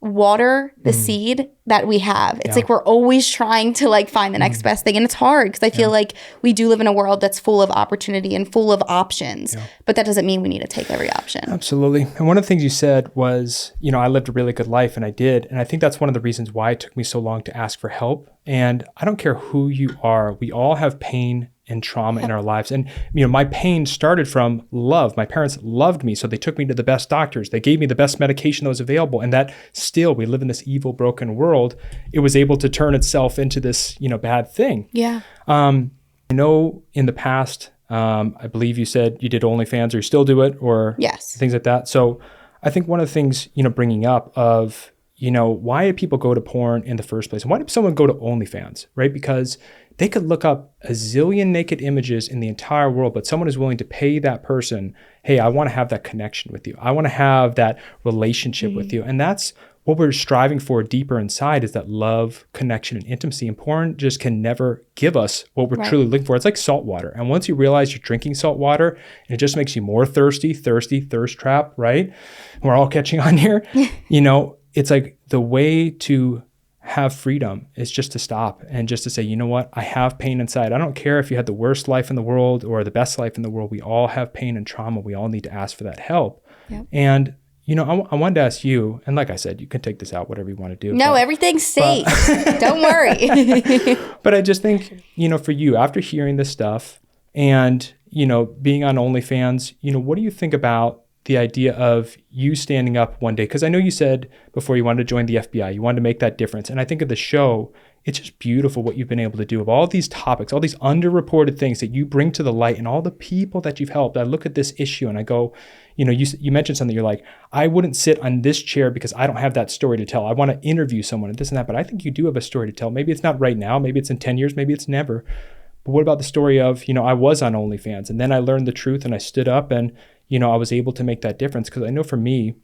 water the seed that we have. It's like we're always trying to like find the next best thing, and it's hard because I feel like we do live in a world that's full of opportunity and full of options, but that doesn't mean we need to take every option. Absolutely. And one of the things you said was, you know, I lived a really good life, and I did, and I think that's one of the reasons why it took me so long to ask for help. And I don't care who you are, we all have pain and trauma in our lives. And, you know, my pain started from love. My parents loved me, so they took me to the best doctors. They gave me the best medication that was available. And that still, we live in this evil, broken world. It was able to turn itself into this, you know, bad thing. Yeah. I know in the past, I believe you said you did OnlyFans, or you still do it, or things like that. So I think one of the things, you know, bringing up of, you know, why do people go to porn in the first place? And why did someone go to OnlyFans, right? Because they could look up a zillion naked images in the entire world, but someone is willing to pay that person, hey, I want to have that connection with you. I want to have that relationship with you. And that's what we're striving for deeper inside, is that love, connection, and intimacy. And porn just can never give us what we're truly looking for. It's like salt water. And once you realize you're drinking salt water, and it just makes you more thirsty, thirst trap, right? We're all catching on here. You know, it's like the way to have freedom is just to stop and just to say, you know what, I have pain inside. I don't care if you had the worst life in the world or the best life in the world. We all have pain and trauma. We all need to ask for that help. Yep. And, you know, I wanted to ask you, and like I said, you can take this out, whatever you want to do. No, everything's safe. Don't worry. But I just think, you know, for you, after hearing this stuff and, you know, being on OnlyFans, you know, what do you think about the idea of you standing up one day? Because I know you said before you wanted to join the FBI, you wanted to make that difference. And I think of the show, it's just beautiful what you've been able to do of all these topics, all these underreported things that you bring to the light, and all the people that you've helped. I look at this issue and I go, you know, you mentioned something, you're like, I wouldn't sit on this chair because I don't have that story to tell. I want to interview someone and this and that, but I think you do have a story to tell. Maybe it's not right now, maybe it's in 10 years, maybe it's never. But what about the story of, you know, I was on OnlyFans and then I learned the truth and I stood up and, you know, I was able to make that difference. Because I know for me,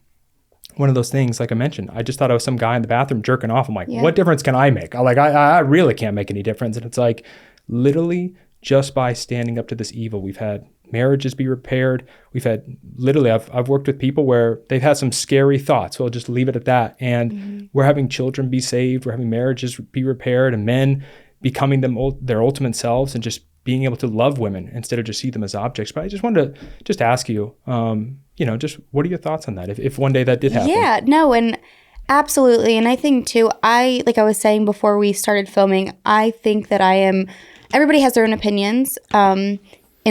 one of those things, like I mentioned, I just thought I was some guy in the bathroom jerking off. I'm like, what difference can I make? I really can't make any difference. And it's like, literally, just by standing up to this evil, we've had marriages be repaired. We've had, literally, I've worked with people where they've had some scary thoughts. So I'll just leave it at that. And we're having children be saved. We're having marriages be repaired, and men becoming their ultimate selves and just being able to love women instead of just see them as objects. But I just wanted to just ask you, you know, just what are your thoughts on that? If one day that did happen? Yeah, no, and absolutely. And I think too, like I was saying before we started filming, I think that everybody has their own opinions in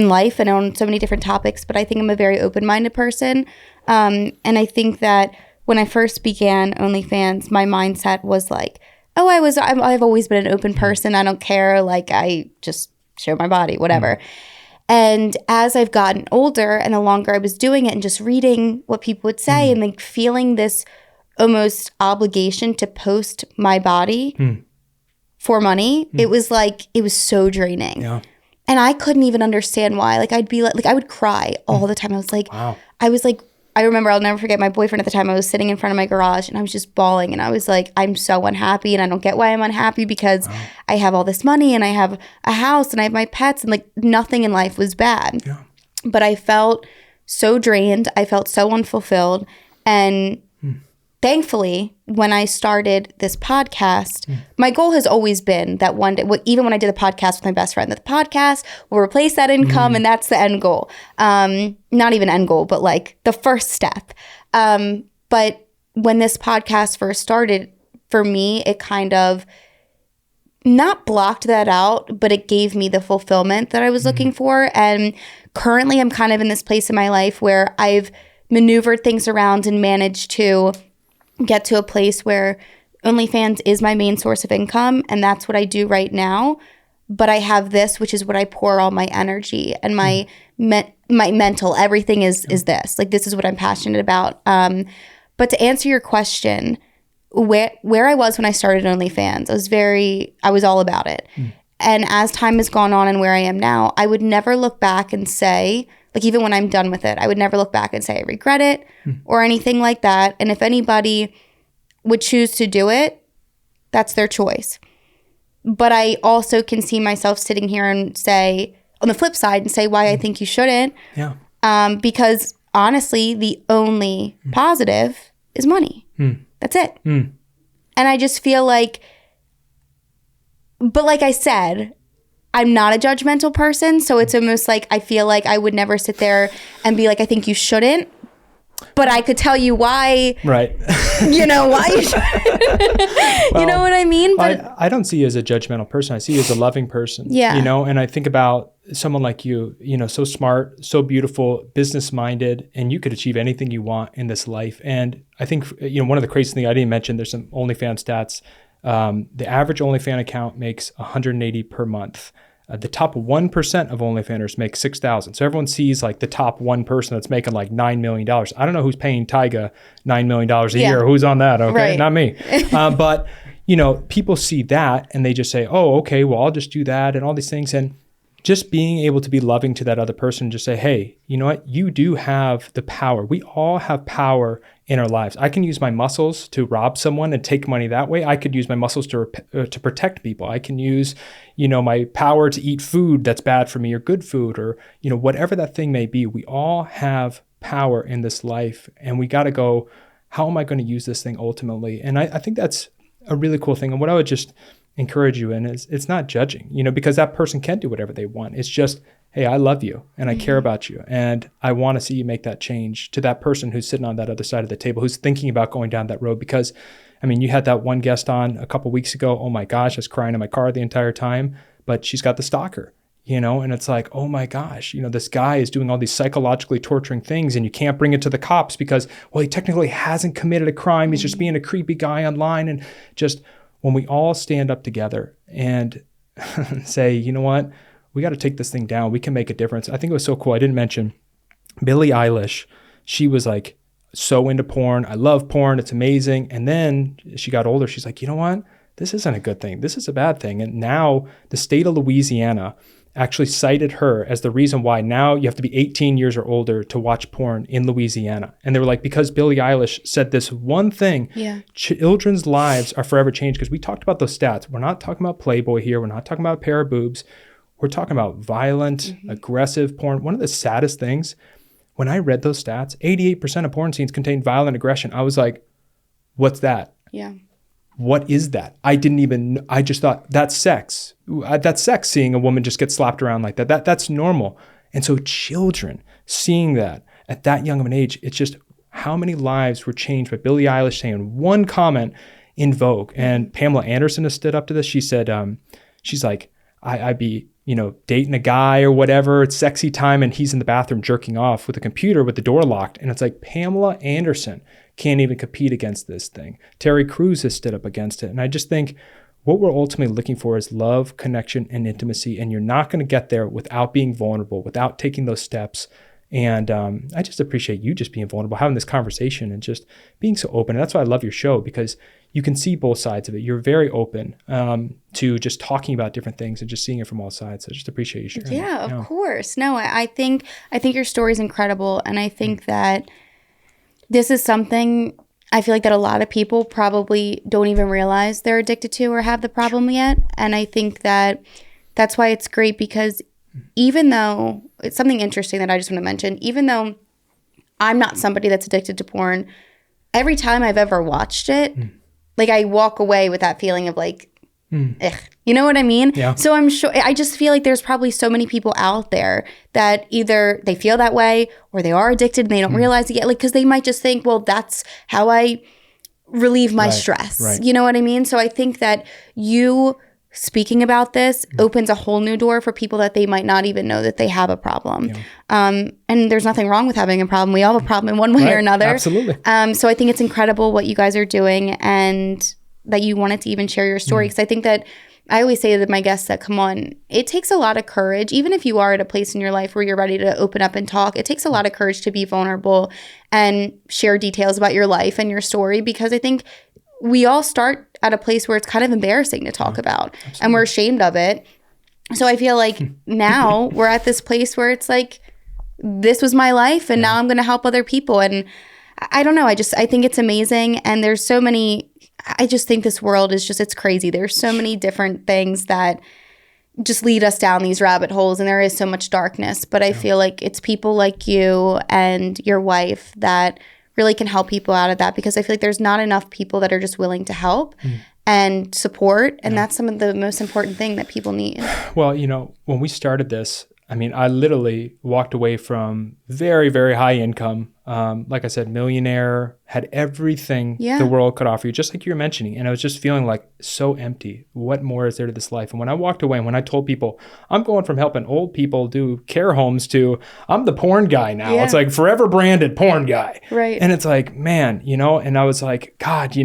life and on so many different topics, but I think I'm a very open-minded person. And I think that when I first began OnlyFans, my mindset was like, oh, I've always been an open person. I don't care. Like, I just show my body, whatever. And as I've gotten older and the longer I was doing it and just reading what people would say and like feeling this almost obligation to post my body for money, it was so draining. Yeah. And I couldn't even understand why. Like, I'd be like I would cry all the time. I was like, Wow. I remember, I'll never forget my boyfriend at the time. I was sitting in front of my garage and I was just bawling. And I was like, I'm so unhappy. And I don't get why I'm unhappy because I have all this money and I have a house and I have my pets and like nothing in life was bad. Yeah. But I felt so drained. I felt so unfulfilled. And thankfully, when I started this podcast, my goal has always been that one day, even when I did the podcast with my best friend, that the podcast will replace that income, and that's the end goal. Not even end goal, but like the first step. But when this podcast first started, for me, it kind of not blocked that out, but it gave me the fulfillment that I was looking for. And currently, I'm kind of in this place in my life where I've maneuvered things around and managed to get to a place where OnlyFans is my main source of income, and that's what I do right now. But I have this, which is what I pour all my energy and my mental, everything is this. Like, this is what I'm passionate about. But to answer your question, where I was when I started OnlyFans, I was all about it. And as time has gone on and where I am now, I would never look back and say, like, even when I'm done with it, I would never look back and say I regret it or anything like that. And if anybody would choose to do it, that's their choice. But I also can see myself sitting here and say, on the flip side, and say why I think you shouldn't. Yeah. Because honestly, the only positive is money. That's it. And I just feel like, but like I said, I'm not a judgmental person, so it's almost like I feel like I would never sit there and be like, I think you shouldn't, but I could tell you why. Right. You know, why you shouldn't. You know what I mean? But I don't see you as a judgmental person. I see you as a loving person. Yeah. You know, and I think about someone like you, you know, so smart, so beautiful, business-minded, and you could achieve anything you want in this life. And I think, you know, one of the crazy things I didn't mention, there's some OnlyFans stats. The average OnlyFans account makes $180 per month. The top 1% of OnlyFanners make $6,000. So everyone sees like the top one person that's making like $9 million. I don't know who's paying Tyga $9 million a year. Who's on that? Okay, Right. Not me. But you know, people see that and they just say, "Oh, okay, well, I'll just do that," and all these things. And just being able to be loving to that other person, just say, hey, you know what? You do have the power. We all have power in our lives. I can use my muscles to rob someone and take money that way. I could use my muscles to protect people. I can use, you know, my power to eat food that's bad for me or good food, or, you know, whatever that thing may be. We all have power in this life, and we got to go, how am I going to use this thing ultimately? And I think that's a really cool thing. And what I would just encourage you in is, it's not judging, you know, because that person can do whatever they want. It's just, hey, I love you and I care about you, and I want to see you make that change to that person who's sitting on that other side of the table, who's thinking about going down that road. Because, I mean, you had that one guest on a couple weeks ago. Oh my gosh, I was crying in my car the entire time, but she's got the stalker, you know, and it's like, oh my gosh, you know, this guy is doing all these psychologically torturing things, and you can't bring it to the cops because, well, he technically hasn't committed a crime. He's just being a creepy guy online. And just when we all stand up together and say, you know what, we got to take this thing down. We can make a difference. I think it was so cool. I didn't mention Billie Eilish. She was like so into porn. I love porn. It's amazing. And then she got older. She's like, you know what? This isn't a good thing. This is a bad thing. And now the state of Louisiana actually cited her as the reason why now you have to be 18 years or older to watch porn in Louisiana. And they were like, because Billie Eilish said this one thing, children's lives are forever changed. Because we talked about those stats. We're not talking about Playboy here. We're not talking about a pair of boobs. We're talking about violent, aggressive porn. One of the saddest things, when I read those stats, 88% of porn scenes contain violent aggression. I was like, what's that? Yeah. What is that? I just thought that's sex. That's sex, seeing a woman just get slapped around like that. That's normal. And so children seeing that at that young of an age, it's just how many lives were changed by Billie Eilish saying one comment in Vogue. And Pamela Anderson has stood up to this. She said, she's like, I'd be, dating a guy or whatever. It's sexy time and he's in the bathroom jerking off with a computer with the door locked. And it's like Pamela Anderson can't even compete against this thing. Terry Crews has stood up against it. And I just think what we're ultimately looking for is love, connection, and intimacy. And you're not going to get there without being vulnerable, without taking those steps. And I just appreciate you just being vulnerable, having this conversation and just being so open. And that's why I love your show, because you can see both sides of it. You're very open to just talking about different things and just seeing it from all sides. So I just appreciate you sharing. Yeah, of course. No, I think your story is incredible. And I think that this is something I feel like that a lot of people probably don't even realize they're addicted to or have the problem yet. And I think that that's why it's great, because even though it's something interesting that I just want to mention, even though I'm not somebody that's addicted to porn, every time I've ever watched it, like I walk away with that feeling of like, ugh, you know what I mean? Yeah. So I'm sure, I just feel like there's probably so many people out there that either they feel that way or they are addicted and they don't realize it yet. Like, because they might just think, well, that's how I relieve my stress. Right. You know what I mean? So I think that you speaking about this opens a whole new door for people that they might not even know that they have a problem. Yeah. And there's nothing wrong with having a problem. We all have a problem in one way or another. Absolutely. So I think it's incredible what you guys are doing and that you wanted to even share your story. Because I think that I always say to my guests that come on, it takes a lot of courage, even if you are at a place in your life where you're ready to open up and talk. It takes a lot of courage to be vulnerable and share details about your life and your story, because I think we all start at a place where it's kind of embarrassing to talk about. Absolutely. And we're ashamed of it. So I feel like now we're at this place where it's like, this was my life and now I'm going to help other people. And I don't know. I think it's amazing. And there's so many, I just think this world is just, it's crazy. There's so many different things that just lead us down these rabbit holes, and there is so much darkness. But I feel like it's people like you and your wife that really can help people out of that, because I feel like there's not enough people that are just willing to help and support. And that's some of the most important thing that people need. Well, when we started this, I mean, I literally walked away from very, very high income. Like I said, millionaire, had everything the world could offer you, just like you were mentioning. And I was just feeling like so empty. What more is there to this life? And when I walked away and when I told people, I'm going from helping old people do care homes to I'm the porn guy now. Yeah. It's like forever branded porn guy. Right. And it's like, man, and I was like, God, I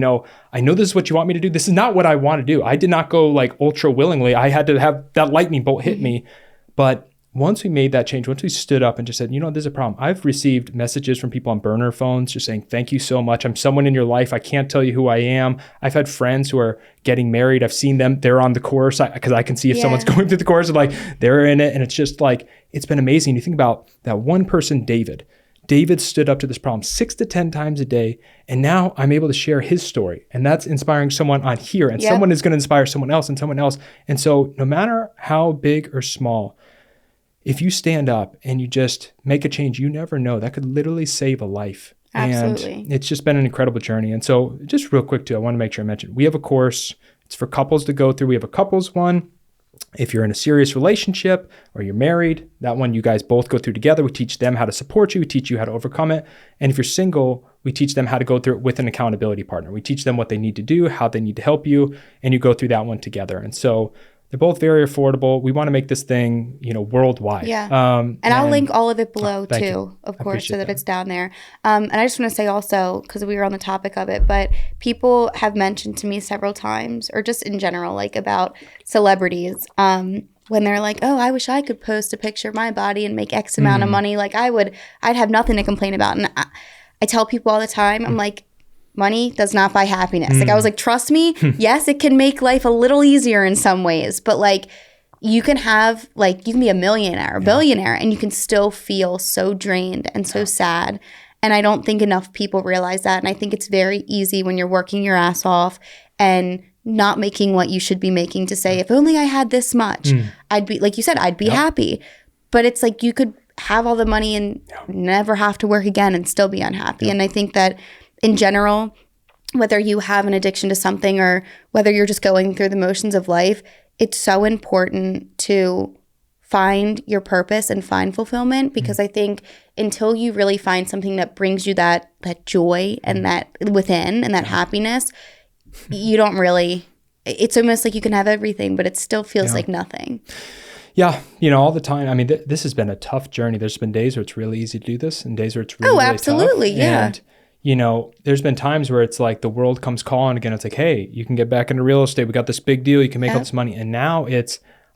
know this is what you want me to do. This is not what I want to do. I did not go like ultra willingly. I had to have that lightning bolt hit me. But once we made that change, once we stood up and just said, there's a problem. I've received messages from people on burner phones just saying, thank you so much. I'm someone in your life. I can't tell you who I am. I've had friends who are getting married. I've seen them. They're on the course because I can see if someone's going through the course and like they're in it. And it's just like, it's been amazing. You think about that one person, David. David stood up to this problem 6 to 10 times a day. And now I'm able to share his story. And that's inspiring someone on here. And someone is going to inspire someone else and someone else. And so no matter how big or small, if you stand up and you just make a change, you never know. That could literally save a life. Absolutely. And it's just been an incredible journey. And so just real quick too, I want to make sure I mention, we have a course. It's for couples to go through. We have a couples one. If you're in a serious relationship or you're married, that one you guys both go through together. We teach them how to support you. We teach you how to overcome it. And if you're single, we teach them how to go through it with an accountability partner. We teach them what they need to do, how they need to help you, and you go through that one together. And so they're both very affordable. We want to make this thing, worldwide. Yeah. And I'll link all of it below too, you. of course, so that it's down there. And I just want to say also, because we were on the topic of it, but people have mentioned to me several times, or just in general, like about celebrities, when they're like, oh, I wish I could post a picture of my body and make X amount of money. Like I'd have nothing to complain about. And I tell people all the time, I'm like, money does not buy happiness. Like I was like, trust me, yes, it can make life a little easier in some ways, but like you can be a millionaire, a billionaire, and you can still feel so drained and so sad. And I don't think enough people realize that. And I think it's very easy when you're working your ass off and not making what you should be making to say, if only I had this much, I'd be, like you said, I'd be happy. But it's like you could have all the money and never have to work again and still be unhappy. And I think that in general, whether you have an addiction to something or whether you're just going through the motions of life, it's so important to find your purpose and find fulfillment, because I think until you really find something that brings you that joy and that within and that happiness, you don't really it's almost like you can have everything, but it still feels like nothing. Yeah, all the time. I mean, this has been a tough journey. There's been days where it's really easy to do this and days where it's really, really absolutely, tough. yeah. And, there's been times where it's like the world comes calling again. It's like, hey, you can get back into real estate. We got this big deal. You can make all this money. And now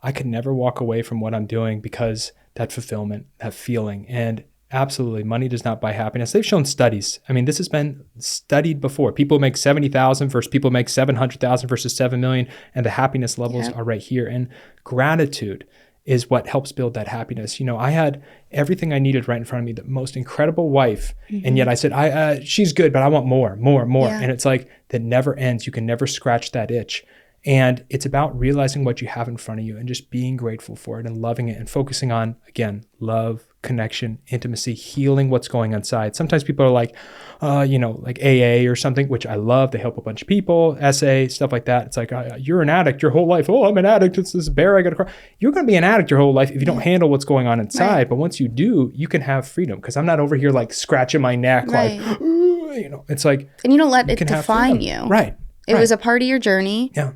I could never walk away from what I'm doing because that fulfillment, that feeling. And absolutely, money does not buy happiness. They've shown studies. I mean, this has been studied before. People make 70,000 versus people make 700,000 versus 7 million. And the happiness levels are right here. And gratitude is what helps build that happiness. I had everything I needed right in front of me, the most incredible wife. And yet I said, she's good, but I want more. Yeah. And it's like, that never ends. You can never scratch that itch. And it's about realizing what you have in front of you and just being grateful for it and loving it and focusing on, again, love, connection, intimacy, healing what's going inside. Sometimes people are like, like AA or something, which I love. They help a bunch of people, SA, stuff like that. It's like, you're an addict your whole life. Oh, I'm an addict. It's this bear I got to cry. You're going to be an addict your whole life if you don't handle what's going on inside. Right. But once you do, you can have freedom. Because I'm not over here like scratching my neck, like, it's like. And you don't let it define you. Right. It was a part of your journey. Yeah.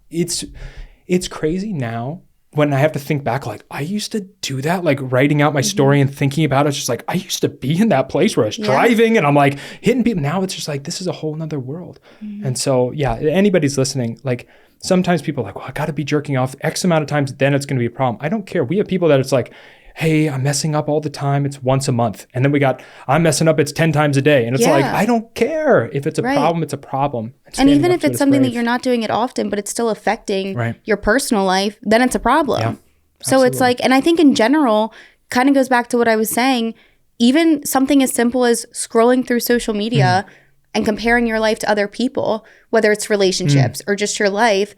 It's crazy now when I have to think back, like I used to do that, like writing out my story and thinking about it. It's just like, I used to be in that place where I was driving and I'm like hitting people. Now it's just like, this is a whole nother world. And so, anybody's listening, like sometimes people are like, well, I got to be jerking off X amount of times, then it's going to be a problem. I don't care. We have people that it's like, hey, I'm messing up all the time. It's once a month. And then we got, I'm messing up. It's 10 times a day. And it's like, I don't care. If it's a problem, it's a problem. And even if it's something that you're not doing it often, but it's still affecting your personal life, then it's a problem. Yeah, so it's like, and I think in general, kind of goes back to what I was saying, even something as simple as scrolling through social media and comparing your life to other people, whether it's relationships or just your life,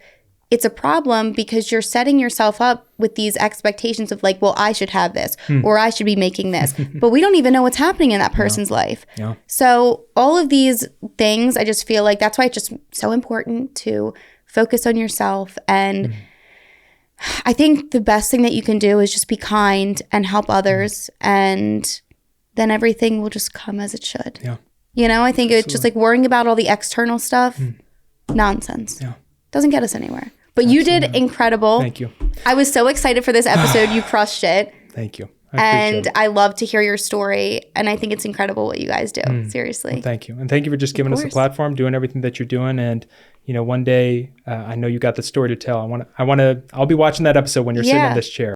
it's a problem because you're setting yourself up with these expectations of like, well, I should have this or I should be making this. But we don't even know what's happening in that person's life. Yeah. So all of these things, I just feel like that's why it's just so important to focus on yourself. And I think the best thing that you can do is just be kind and help others. And then everything will just come as it should. Yeah. I think it's just like worrying about all the external stuff, nonsense. Yeah. Doesn't get us anywhere. But you did incredible. Thank you. I was so excited for this episode. You crushed it. Thank you. I love to hear your story. And I think it's incredible what you guys do. Seriously. Well, thank you. And thank you for just giving us a platform, doing everything that you're doing. And, one day, I know you got the story to tell. I'll be watching that episode when you're sitting in this chair.